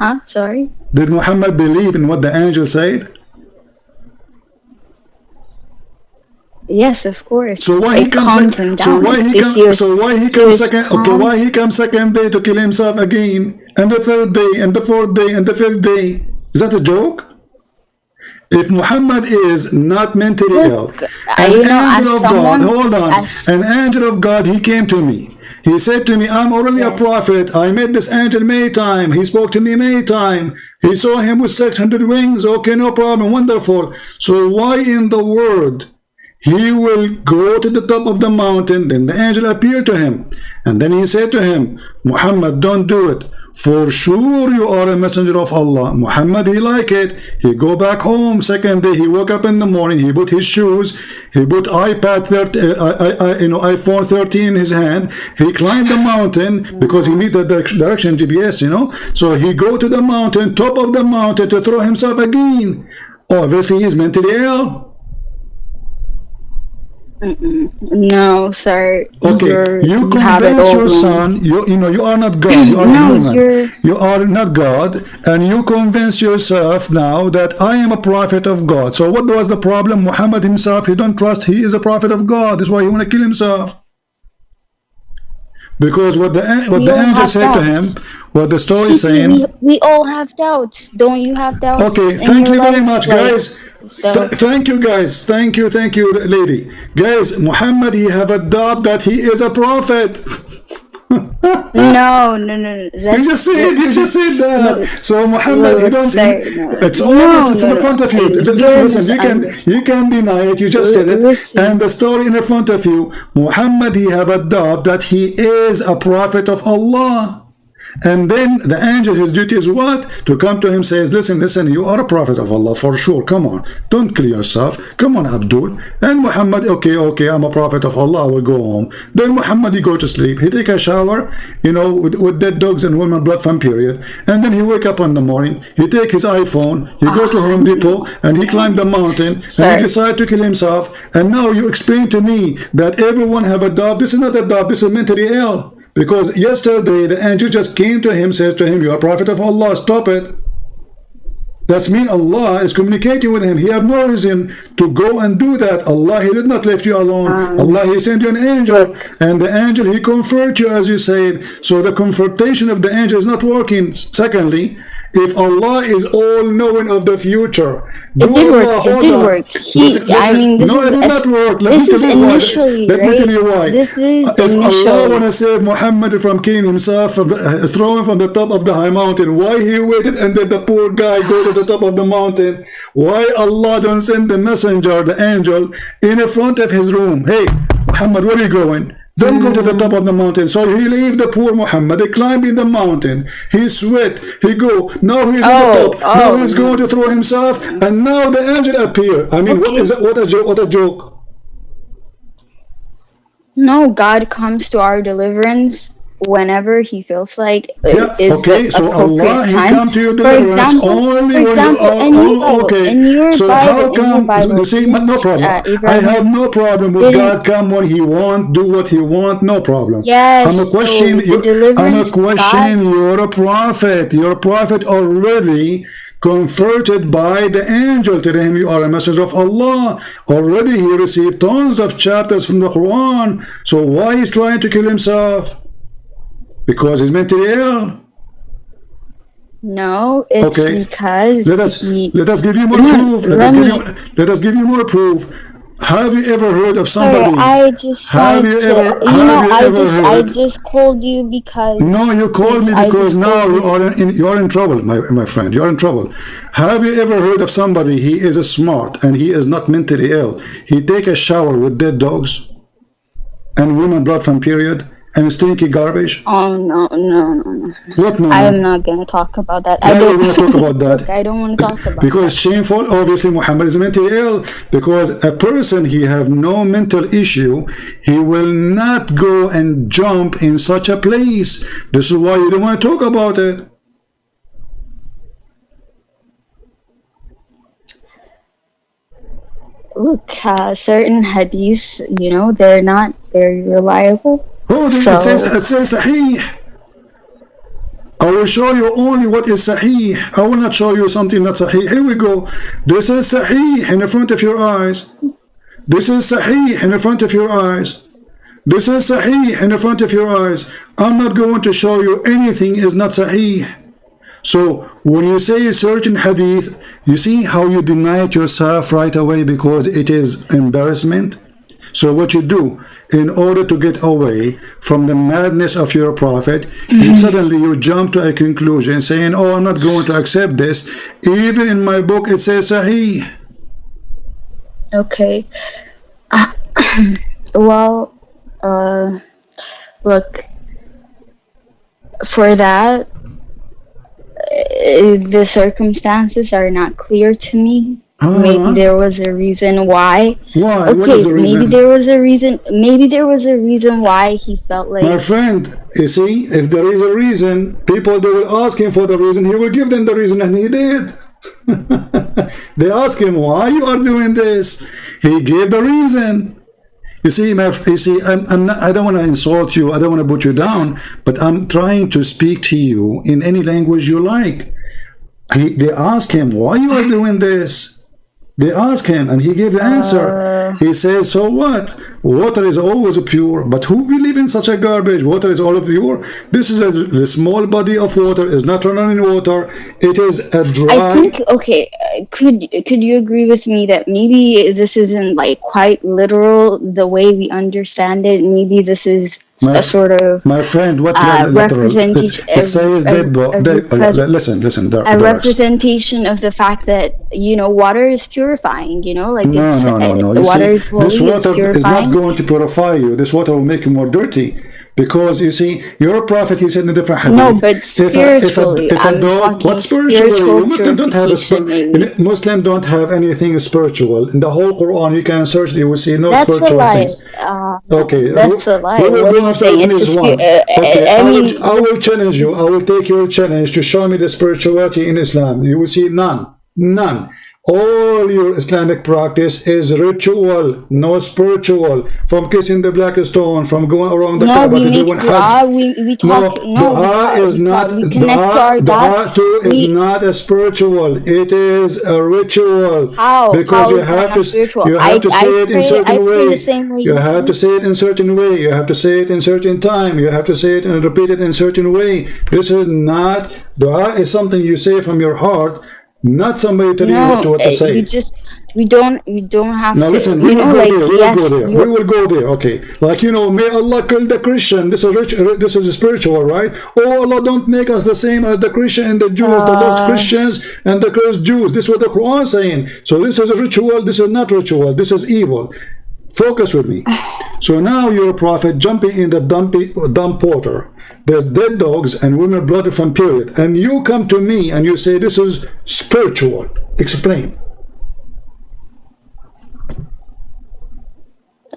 Huh? Sorry? Did Muhammad believe in what the angel said? Yes, of course. So why he It comes? calmed him down. So why he If comes? he was- So why he he comes was second? Okay, calm. why he comes second day to kill himself again, and the third day, and the fourth day, and the fifth day? Is that a joke? If Muhammad is not mentally ill, an angel of God, hold on, an angel of God, he came to me. He said to me, "I'm already a prophet. I met this angel many times. He spoke to me many times. He saw him with 600 wings. Okay, no problem, wonderful. So why in the world he will go to the top of the mountain?" Then the angel appeared to him, and then he said to him, "Muhammad, don't do it. For sure you are a messenger of Allah." Muhammad, he like it. He go back home. Second day, he woke up in the morning. He put his shoes. He put iPhone 13 in his hand. He climbed the mountain because he need the direction GPS. So he go to the mountain, top of the mountain, to throw himself again. Obviously, he's mentally ill. No, sir. Okay, you have it convince all your wrong. son. You are not God. You are No, human. you're- You are not God, and you convince yourself now that I am a prophet of God. So what was the problem? Muhammad himself, he don't trust he is a prophet of God. That's why he want to kill himself. Because what the angel said to him, what the story is saying. We all have doubts. Don't you have doubts? Okay, in thank your you very life? much, Like, guys. so, Thank you, guys. Thank you, lady. Guys, Muhammad, he have a doubt that he is a prophet. no. You just said that. So Muhammad, you don't. It's always it's in front of you. Listen, you can deny it. You just said it, and the story in front of you. Muhammad, he have a doubt that he is a prophet of Allah. And then the angel, his duty is what? To come to him, says, listen, listen, you are a prophet of Allah for sure. Come on, don't kill yourself. Come on, Abdul. And Muhammad, okay, I'm a prophet of Allah, I will go home. Then Muhammad, he go to sleep. He take a shower, with dead dogs and women blood from period. And then he wake up in the morning. He take his iPhone. He go to Home Depot and he climb the mountain. Sorry. And he decide to kill himself. And now you explain to me that everyone have a dove. This is not a dove. This is mentally ill. Because yesterday the angel just came to him, says to him, you are a prophet of Allah, stop it. That's mean Allah is communicating with him. He have no reason to go and do that. Allah, he did not leave you alone. Allah, he sent you an angel. And the angel, he comfort you, as you said. So the comfortation of the angel is not working. Secondly, if Allah is all-knowing of the future, it did work. It did work. No, it did not work. Let me tell you why. This is if Allah want to save Muhammad from killing himself, throw him from the top of the high mountain, why he waited and then the poor guy go to the top of the mountain? Why Allah don't send the messenger, the angel, in front of his room? Hey, Muhammad, where are you going? Don't go to the top of the mountain. So he leave the poor Muhammad. He climb in the mountain. He sweat. He go. Now he's on the top. Now he's going to throw himself. And now the angel appear. I mean, what is that? What a joke. No, God comes to our deliverance whenever he feels like so Allah, he come to your deliverance only when you are okay. So how come? You see, no problem. I have no problem with God come when he want, do what he want, no problem. Yes. I'm a question. You're a prophet. You're a prophet already, converted by the angel. To him, you are a messenger of Allah. Already he received tons of chapters from the Quran. So why he's trying to kill himself? Because he's mentally ill? No, it's because let us give you more proof. Let us give you more proof. Have you ever heard of somebody? I just called you because. No, you called me because now you are in trouble, my friend. You are in trouble. Have you ever heard of somebody? He is smart and he is not mentally ill. He take a shower with dead dogs and women blood from period. And stinky garbage? Oh, no. What no? I am not going to talk about that. I don't want to talk about that. I don't want to talk about because shameful, obviously Muhammad is mentally ill. Because a person, he have no mental issue, he will not go and jump in such a place. This is why you don't want to talk about it. Look, certain hadiths, they're not very reliable. Oh, it says Sahih. I will show you only what is Sahih. I will not show you something not Sahih. Here we go. This is Sahih in the front of your eyes. This is Sahih in the front of your eyes. This is Sahih in the front of your eyes. I'm not going to show you anything is not Sahih. So when you say a certain hadith, you see how you deny it yourself right away because it is embarrassment. So what you do, in order to get away from the madness of your prophet, suddenly you jump to a conclusion saying, oh, I'm not going to accept this. Even in my book it says Sahih. Okay. Well, look, for that, the circumstances are not clear to me. Maybe there was a reason why. Why? Okay, maybe there was a reason. Maybe there was a reason why he felt like. My friend, you see, if there is a reason, people they will ask him for the reason. He will give them the reason, and he did. They ask him why you are doing this. He gave the reason. You see, I don't want to insult you. I don't want to put you down. But I'm trying to speak to you in any language you like. They ask him why you are doing this. They ask him and he gave the answer. He says, so what? Water is always pure, but who believe in such a garbage? Water is all pure. This is a small body of water. It's not running water. It is a dry. I think, okay, could you agree with me that maybe this isn't like quite literal the way we understand it? Maybe this is a sort of my friend, what representation. It says listen. A representation of the fact that water is purifying. Like no. Water is this water is not going to purify you. This water will make you more dirty. Because you see, you're a prophet, he said in a different hadith. No, but spiritually, if a dog, what spiritually? Muslims don't have Muslims don't have anything spiritual. In the whole Quran, you can search, you will see no that's spiritual a lie. things. Okay, That's a lie. we will What go are you after saying? finish It's one. Okay, I I will challenge you. I will take your challenge to show me the spirituality in Islam. You will see none. None. All your Islamic practice is ritual, no spiritual. From kissing the black stone, from going around the Kaaba to doing Hajj. We talk. Dua is not. We connect our Dua too is not a spiritual. It is a ritual. How? Because how you have to. Spiritual? You have to say it in certain way. The same way you have to say it in certain way. You have to say it in certain time. You have to say it and repeat it in certain way. This is not. Dua is something you say from your heart. Not somebody telling you what to say. We don't have now to. Listen, we will like, go there. yes, We will go there. Okay, like may Allah kill the Christian. This is spiritual, right? Oh, Allah, don't make us the same as the Christian and the Jews, the lost Christians and the cursed Jews. This is what the Quran is saying. So this is a ritual. This is not ritual. This is evil. Focus with me. So now you're a prophet jumping in the dump water. There's dead dogs and women blood from period. And you come to me and you say this is spiritual. Explain.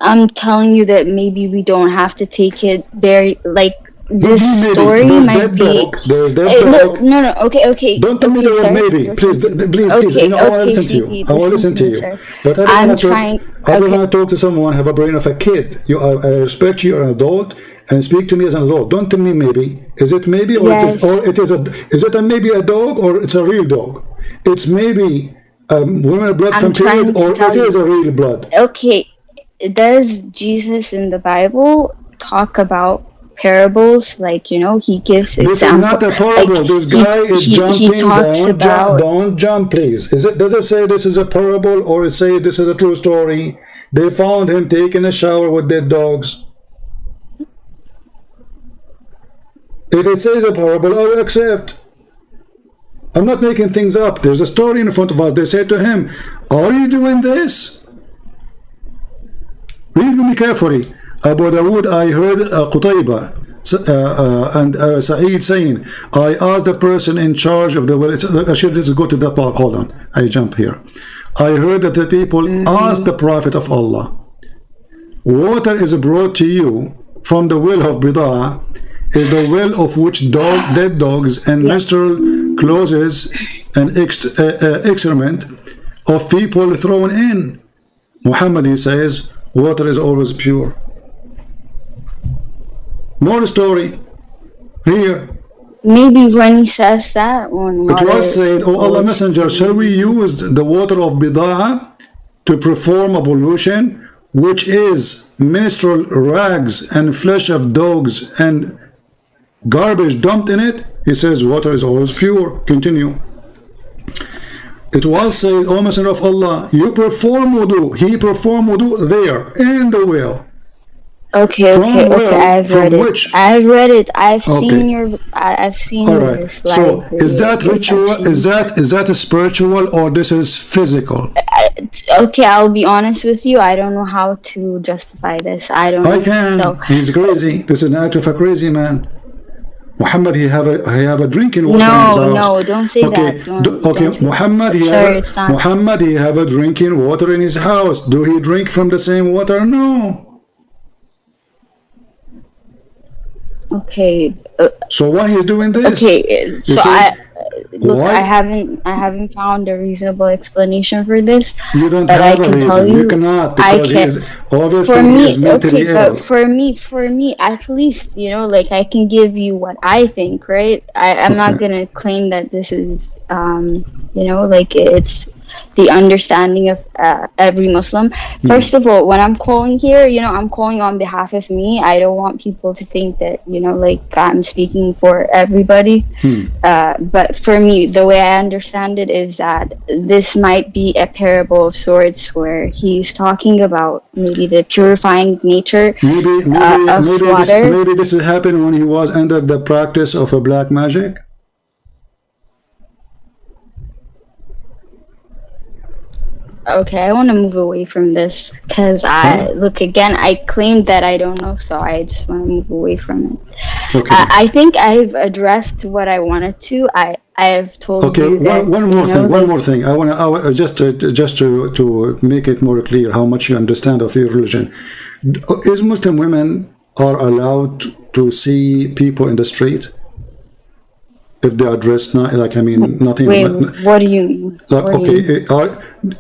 I'm telling you that maybe we don't have to take it very this story might be. There's that no. Okay. Don't tell me the word maybe. Please. I want to listen to you. I want to listen to you. But I don't want to talk to someone have a brain of a kid. I respect you. You're an adult. And speak to me as an adult. Don't tell me maybe. Is it maybe or yes. Is it maybe a dog or it's a real dog? It's maybe women blood from period or it is a real blood. Okay. Does Jesus in the Bible talk about parables? He gives examples. This is not a parable. This guy is jumping. Don't jump, please. Does it say this is a parable or it say this is a true story? They found him taking a shower with dead dogs. If it says a parable, I will accept. I'm not making things up. There's a story in front of us. They said to him, are you doing this? Read me carefully. Abu Dawood, I heard Qutayba and Sa'id saying, I asked the person in charge of the well. Actually, let's go to that part. Hold on. I jump here. I heard that the people asked the Prophet of Allah, water is brought to you from the well of Bida'ah, is the well of which dead dogs and menstrual clothes and excrement of people thrown in. Muhammad, he says, water is always pure. More story here. Maybe when he says that one. It was said, oh Allah Messenger, shall we use the water of Bida'ah to perform ablution, which is menstrual rags and flesh of dogs and garbage dumped in it? He says water is always pure. Continue. It was said, O Messenger of Allah, you perform wudu. He performed wudu there in the well. Okay. I've read it. I've seen your. I've seen this slide. So is that ritual? Is that a spiritual or this is physical? Okay, I'll be honest with you. I don't know how to justify this. I can. So. He's crazy. This is an act of a crazy man. Muhammad, he have a drinking water in his house. No, don't say that. Okay, Muhammad, he have a drinking water in his house. Do he drink from the same water? No. Okay. So why he's doing this? Okay, so I haven't found a reasonable explanation for this. You don't have a reason. You cannot, because he is obviously mentally ill. But for me, at least, I can give you what I think, right? I'm not gonna claim that this is, it's the understanding of every Muslim. First of all, when I'm calling here, I'm calling on behalf of me. I don't want people to think that, I'm speaking for everybody. But for me, the way I understand it is that this might be a parable of sorts where he's talking about maybe the purifying nature of water. Maybe this happened when he was under the practice of a black magic. Okay, I want to move away from this because Huh? look, again, I claimed that I don't know, so I just want to move away from it. Okay. I think I've addressed what I wanted to. I have told Okay, you that, one you more know, thing. One like, more thing. Just to make it more clear how much you understand of your religion. Is Muslim women are allowed to see people in the street if they are dressed not like, I mean, nothing wait, what do you mean? like, What do you okay, mean?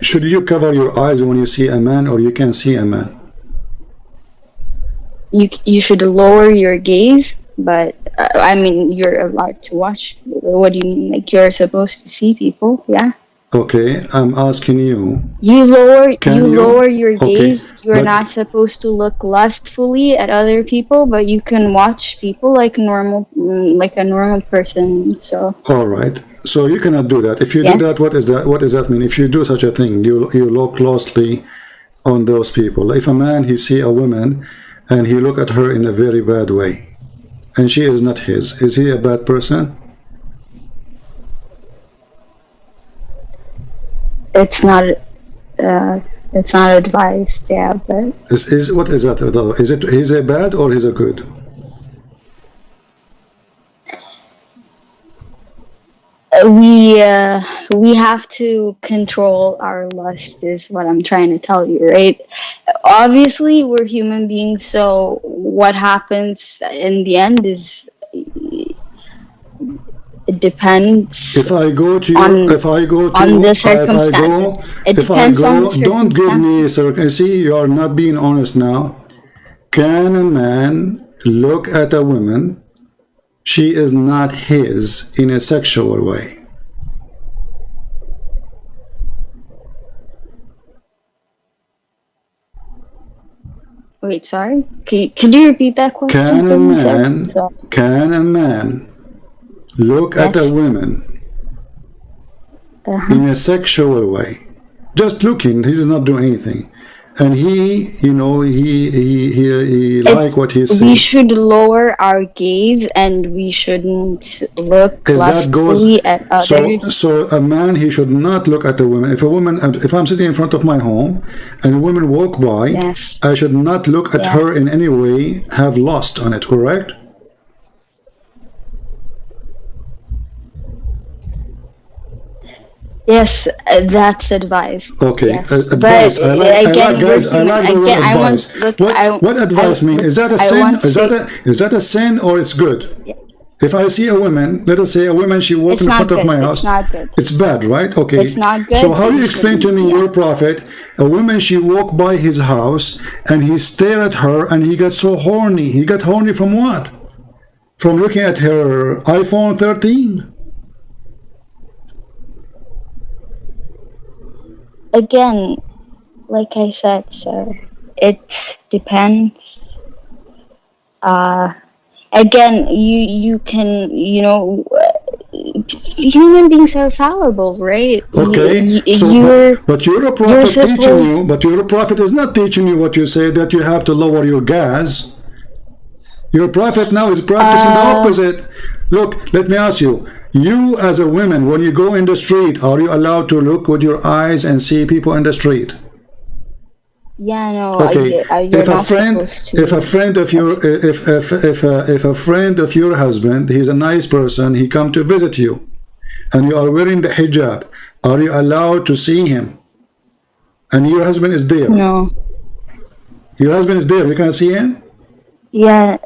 should you cover your eyes when you see a man, or you can see a man? You should lower your gaze, but I mean, you're allowed to watch. What do you mean? Like, you're supposed to see people, yeah? Okay, I'm asking you, You can lower you? your Okay, gaze. You're but not supposed to look lustfully at other people, but you can watch people like normal, like a normal person. So all right. So you cannot do that. If you do yes, that, what is that? What does that mean? If you do such a thing, you look closely on those people. If a man he see a woman and he look at her in a very bad way, and she is not his, is he a bad person? it's not. Uh, it's not advised. Yeah, but Is what is that? Is it he's a bad or he's a good? we have to control our lust. Is what I'm trying to tell you, right? Obviously, we're human beings, so what happens in the end is it depends If I go to your, on if I go on the to, circumstances. It if I depends on the go, don't give me, circumstances. sir. See, you are not being honest now. Can a man look at a woman? She is not his in a sexual way. Wait, sorry. Could you repeat that question Can a for me, sir? man, So, can a man look at a yes. woman Uh-huh. in a sexual way? Just looking, he's not doing anything. And he, you know, he like It's what he we see. should lower our gaze and we shouldn't look Is that goes lustfully at others. so a man he should not look at a woman. If I'm sitting in front of my home and a woman walk by, Yes. I should not look at Yeah. her in any way, have lust on it, correct? Yes, that's advised. Okay, Yes, but advice. I like again, we're guys. I human. like the word Again, I want advice. look. What advice mean? Look, Is that a I sin? want to say Is that a sin or it's good? yeah, If I see a woman, let us say a woman, she walk it's in front not of good. my It's house. not good. It's bad, right? Okay. It's not So good. how do you You explain to shouldn't. me Yeah. your prophet? A woman, she walk by his house and he stare at her and he got so horny. He got horny from what? From looking at her iPhone 13. Again, like I said, sir, it depends. Uh, again, you can, human beings are fallible, right? Okay, so but you're a you're prophet teaching you, supposed. but your prophet is not teaching you what you say that you have to lower your gas. Your prophet now is practicing the Uh, opposite. Look, let me ask you. You as a woman, when you go in the street, are you allowed to look with your eyes and see people in the street? yeah, no, Okay. you're not supposed If a to. friend of your, That's, if a friend of your husband, he's a nice person, he come to visit you, and you are wearing the hijab, are you allowed to see him? And your husband is there. no, Your husband is there. You can see him. yeah.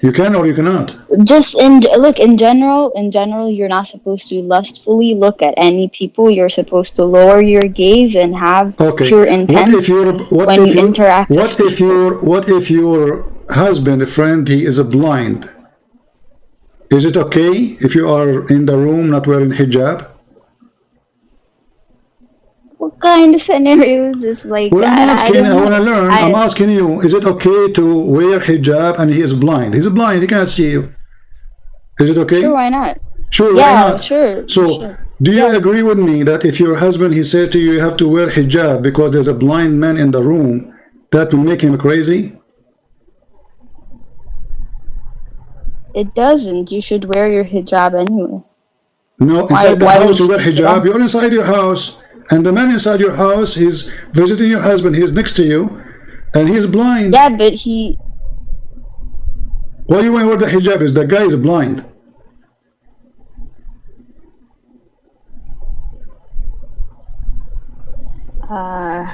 You can or you cannot. Just in general, you're not supposed to lustfully look at any people. You're supposed to lower your gaze and have Okay. pure intent when you interact with people. What if your husband, a friend, he is blind? Is it okay if you are in the room not wearing hijab? What kind of scenario is this? Like, Well, I'm I asking, don't I want to know. learn. I'm asking you, is it okay to wear hijab and he is blind? He's blind, he can't see you. Is it okay? Sure, why not? Sure, why Yeah, not? sure, So, sure. do you Yeah. agree with me that if your husband, he says to you, you have to wear hijab because there's a blind man in the room, that will make him crazy? It doesn't. You should wear your hijab anyway. No, inside the house you wear hijab. You're inside your house, and the man inside your house, he's visiting your husband. He's next to you, and he's blind. Yeah, but he. Why you want to wear the hijab? Is the guy is blind?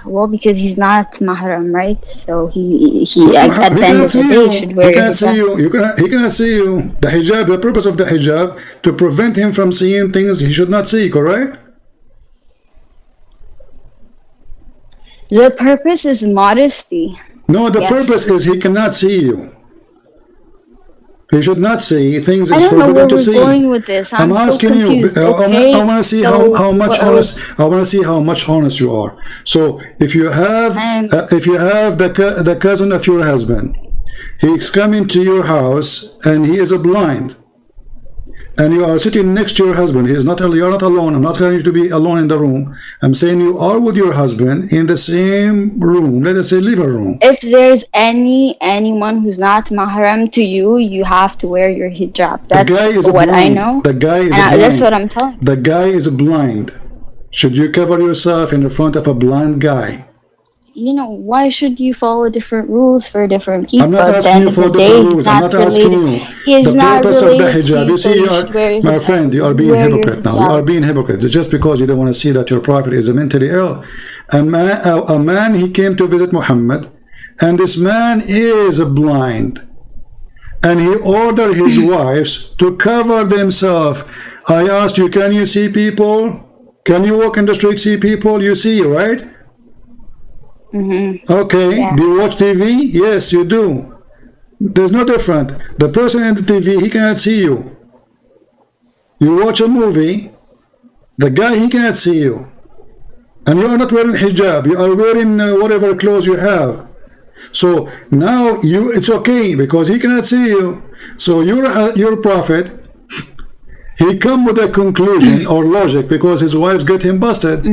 Well, because he's not mahram, right? So he at the end of the day should wear. He cannot see you. He cannot see you. The hijab. The purpose of the hijab to prevent him from seeing things he should not see. Correct? The purpose is modesty. No, the purpose is he cannot see you. He should not see things is forbidden to see. I don't know where we're going with this. I'm asking so confused, you. okay? I want to see how much honest. I want to see how much honest you are. So if you have the cousin of your husband, he's coming to your house and he is blind, and you are sitting next to your husband. You're not alone. I'm not telling you to be alone in the room. I'm saying you are with your husband in the same room. Let us say living room. If there's anyone who's not mahram to you, you have to wear your hijab. That's what I know. The guy is blind. That's what I'm telling you. The guy is blind. Should you cover yourself in the front of a blind guy? You know, why should you follow different rules for different people? I'm not asking you for different rules. I'm not asking you. The purpose of the hijab. You see, my friend, you are being hypocrite now. You are being hypocrite. Just because you don't want to see that your prophet is mentally ill. A man, he came to visit Muhammad, and this man is blind. And he ordered his wives to cover themselves. I asked you, can you see people? Can you walk in the street, see people? You see, right? Okay, do you watch TV? Yes, you do. There's no different. The person in the TV, he cannot see you. You watch a movie, the guy, he cannot see you. And you are not wearing hijab. You are wearing whatever clothes you have. So now it's okay because he cannot see you. So your prophet, he come with a conclusion or logic because his wives get him busted.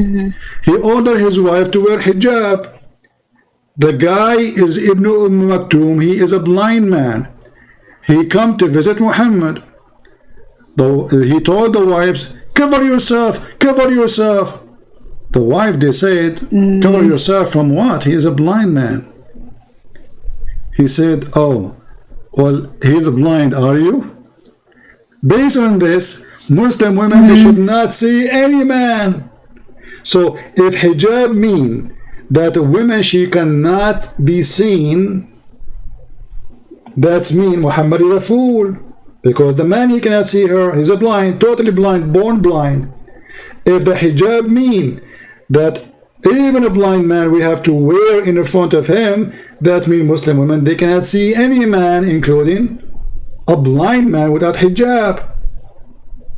He ordered his wife to wear hijab. The guy is Ibn Maktoum. He is a blind man. He come to visit Muhammad. He told the wives, cover yourself, cover yourself. The wife, they said, cover yourself from what? He is a blind man. He said, oh, well, he's blind, are you? Based on this, Muslim women, they should not see any man. So if hijab mean that a woman, she cannot be seen, that's mean Muhammad is a fool, because the man, he cannot see her. He's a blind, totally blind, born blind. If the hijab mean that even a blind man we have to wear in the front of him, that means Muslim women, they cannot see any man, including a blind man without hijab.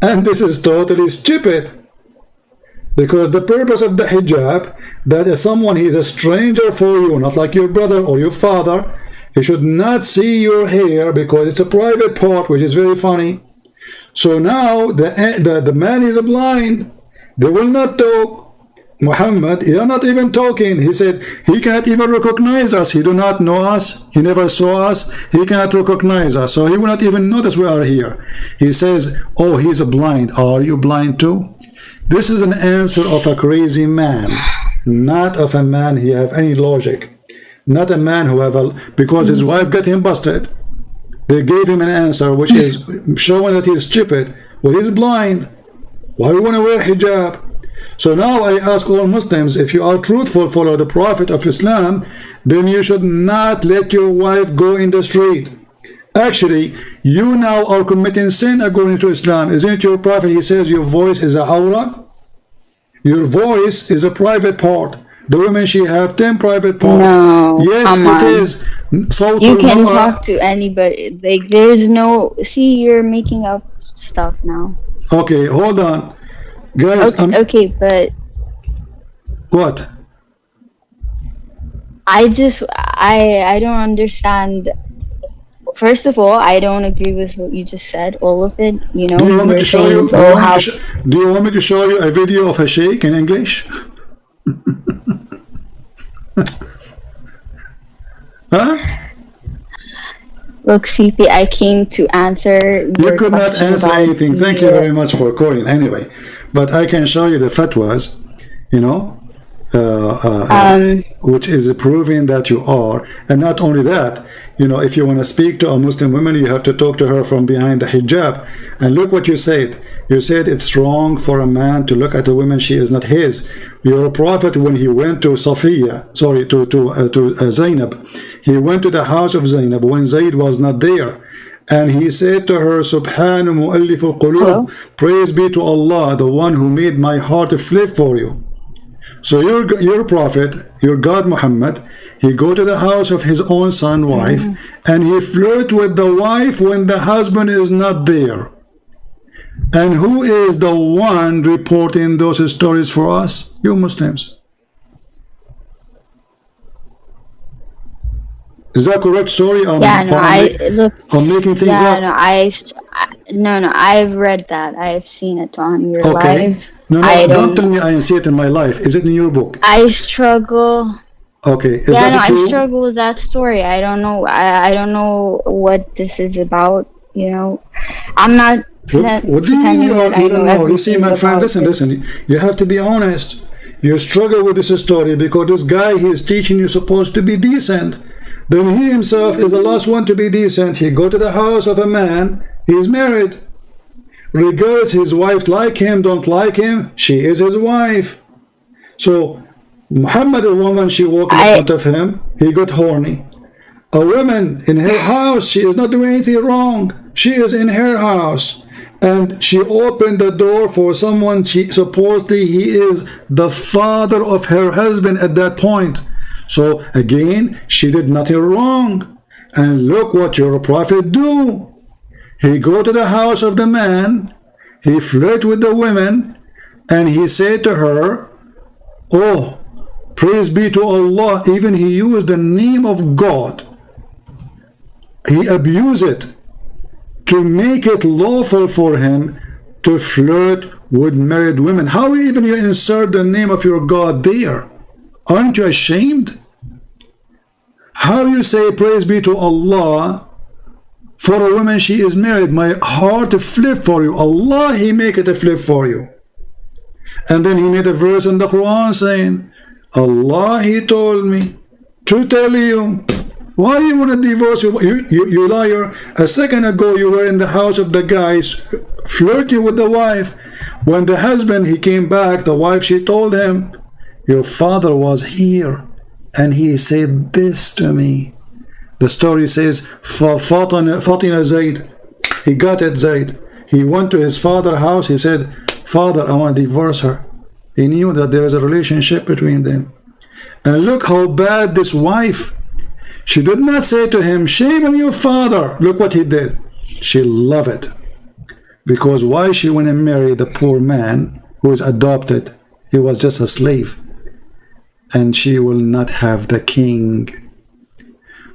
And this is totally stupid. Because the purpose of the hijab, that is someone, he is a stranger for you, not like your brother or your father. He should not see your hair because it's a private part, which is very funny. So now the man is blind. They will not talk. Muhammad, he are not even talking. He said he cannot even recognize us. He do not know us. He never saw us. He cannot recognize us. So he will not even notice we are here. He says, oh, he's blind. Are you blind too? This is an answer of a crazy man, not of a man who have any logic. Not a man who have because his wife got him busted. They gave him an answer which is showing that he's stupid. Well, he's blind. Why do you want to wear hijab? So now I ask all Muslims, if you are truthful, follow the Prophet of Islam, then you should not let your wife go in the street. Actually, you now are committing sin according to Islam. Isn't it your Prophet? He says your voice is a awra. Your voice is a private part. The women, she have 10 private parts. No, yes, it is. So you can talk to anybody. Like, there's no. See, you're making up stuff now. Okay, hold on, guys. Okay, but what? I don't understand. First of all, I don't agree with what you just said, all of it. You know, do you want me to show you? Do you want me to show you a video of a sheikh in English? Huh? Look, CP, I came to answer You your could not question answer about anything. Thank you very much for calling. Anyway, but I can show you the fatwas, you know, which is proving that you are. And not only that, you know, if you want to speak to a Muslim woman, you have to talk to her from behind the hijab. And look what you said. You said it's wrong for a man to look at a woman she is not his. Your prophet, when he went to to Zainab, he went to the house of Zainab when Zayd was not there. And he said to her, Subhanu mu'allif al-qulub, praise be to Allah, the one who made my heart flip for you. So your prophet, your God Muhammad, he go to the house of his own son, wife, and he flirt with the wife when the husband is not there. And who is the one reporting those stories for us? You Muslims. Is that correct? Sorry, I'm making things up. No, I've read that. I've seen it on your live. No, don't tell me I see it in my life. Is it in your book? I struggle. Okay, I struggle with that story. I don't know. I don't know what this is about. You know, I'm not. What do you mean you don't know? You see, my friend, listen. You have to be honest. You struggle with this story because this guy he is teaching you supposed to be decent. Then he himself is the last one to be decent. He go to the house of a man. He is married. Regardless his wife like him, don't like him, she is his wife. So Muhammad, a woman, she walked in front of him. He got horny. A woman in her house, she is not doing anything wrong. She is in her house. And she opened the door for someone. She supposedly he is the father of her husband at that point. So again, she did nothing wrong. And look what your prophet do. He go to the house of the man. He flirt with the women. And he said to her, oh, praise be to Allah. Even he used the name of God. He abused it to make it lawful for him to flirt with married women. How even you insert the name of your God there? Aren't you ashamed? How you say praise be to Allah for a woman she is married? My heart flip for you. Allah, he make it a flip for you. And then he made a verse in the Quran saying, Allah, he told me to tell you. Why you want to divorce you liar? A second ago you were in the house of the guys flirting with the wife. When the husband he came back, the wife she told him, your father was here and he said this to me. The story says Fatina Zayd, he got at Zayd. He went to his father's house. He said, Father, I want to divorce her. He knew that there is a relationship between them. And look how bad this wife. She did not say to him, shame on your father. Look what he did. She loved it. Because why she went and married the poor man who was adopted? He was just a slave. And she will not have the king.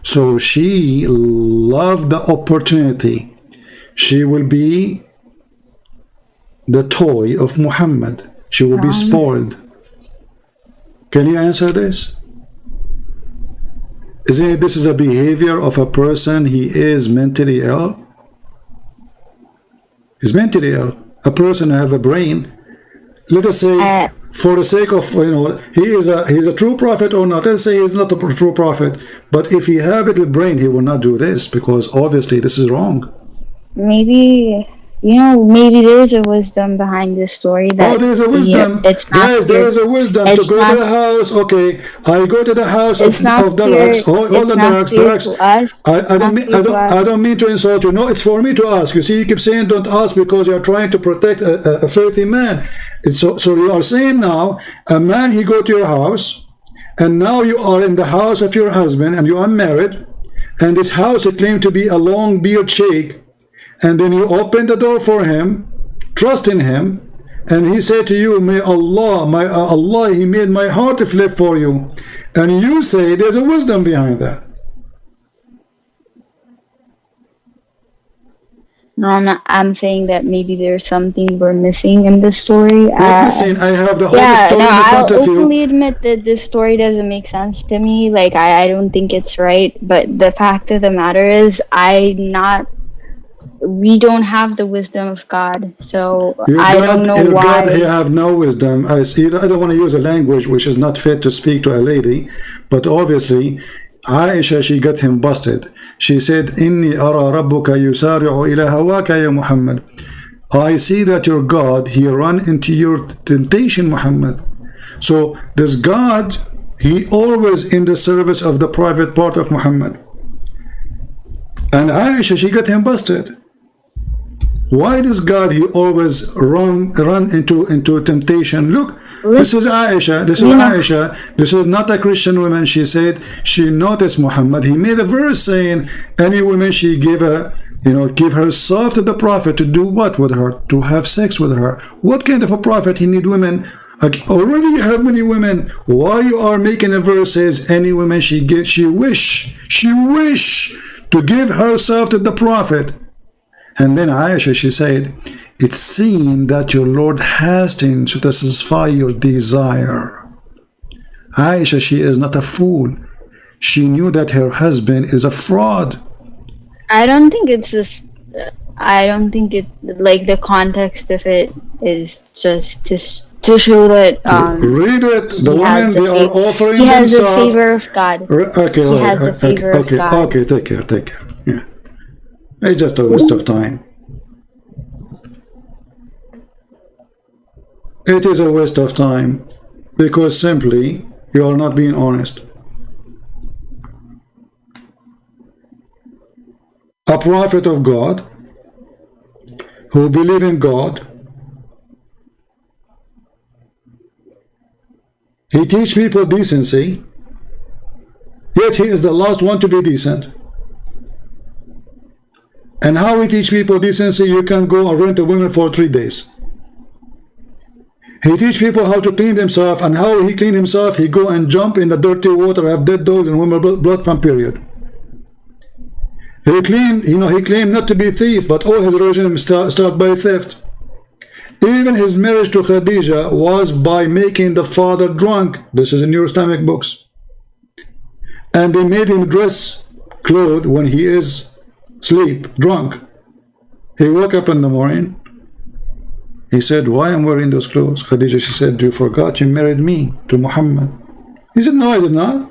So she loved the opportunity. She will be the toy of Muhammad. She will be spoiled. Can you answer this? Isn't it this is a behavior of a person he is mentally ill? He's mentally ill. A person who have a brain. Let us say, for the sake of, he's a true prophet or not. Let's say he's not a true prophet. But if he have a brain, he will not do this because obviously this is wrong. Maybe maybe there's a wisdom behind this story. That there's a wisdom. Guys, there is a wisdom to go to the house. Okay, I go to the house of the Rex. Hold the Rex. I don't mean to insult you. No, it's for me to ask. You see, you keep saying don't ask because you're trying to protect a filthy man. So you are saying now, a man, he go to your house, and now you are in the house of your husband, and you are married, and this house it claimed to be a long beard sheikh. And then you open the door for him, trust in him, and he said to you, may Allah, he made my heart flip for you. And you say there's a wisdom behind that. No, I'm saying that maybe there's something we're missing in the story. What missing? I have the whole Yeah, story no, in I'll front of you. openly admit that this story doesn't make sense to me. Like, I don't think it's right. But the fact of the matter is, we don't have the wisdom of God. So I don't know Your God, why. he have no wisdom. I don't want to use a language which is not fit to speak to a lady, but obviously, Aisha, she got him busted. She said, "Inni ara rabbuka yusari'u ila hawaka ya Muhammad." I see that your God, he run into your temptation, Muhammad. So this God, he always in the service of the private part of Muhammad. And Aisha, she got him busted. Why does God, he always run into temptation? Look, this is Aisha. This is Aisha. This is not a Christian woman. She said she noticed Muhammad. He made a verse saying any woman she give herself to the prophet to do what with her? To have sex with her. What kind of a prophet he need women? Already you have many women. Why you are making a verse says any woman she wish to give herself to the prophet? And then Aisha, she said, it seemed that your Lord hastened to satisfy your desire. Aisha, she is not a fool. She knew that her husband is a fraud. I don't think it's this. I don't think it, like, the context of it is just to show that read it. The women, they are offering he has themselves. the favor of God. Okay, he has the favor of God. Okay, take care. Yeah. It's just a waste of time. It is a waste of time because simply you are not being honest. A prophet of God who believe in God, he teach people decency, yet he is the last one to be decent. And how we teach people decency? You can go and rent a woman for 3 days. He teach people how to clean themselves, and how he clean himself, he go and jump in the dirty water, have dead dogs and women blood from period. He claimed not to be thief, but all his religion start by theft. Even his marriage to Khadija was by making the father drunk. This is in your Islamic books. And they made him dress clothes when he is sleep, drunk. He woke up in the morning. He said, why am I wearing those clothes? Khadija, she said, you forgot you married me to Muhammad. He said, no, I did not.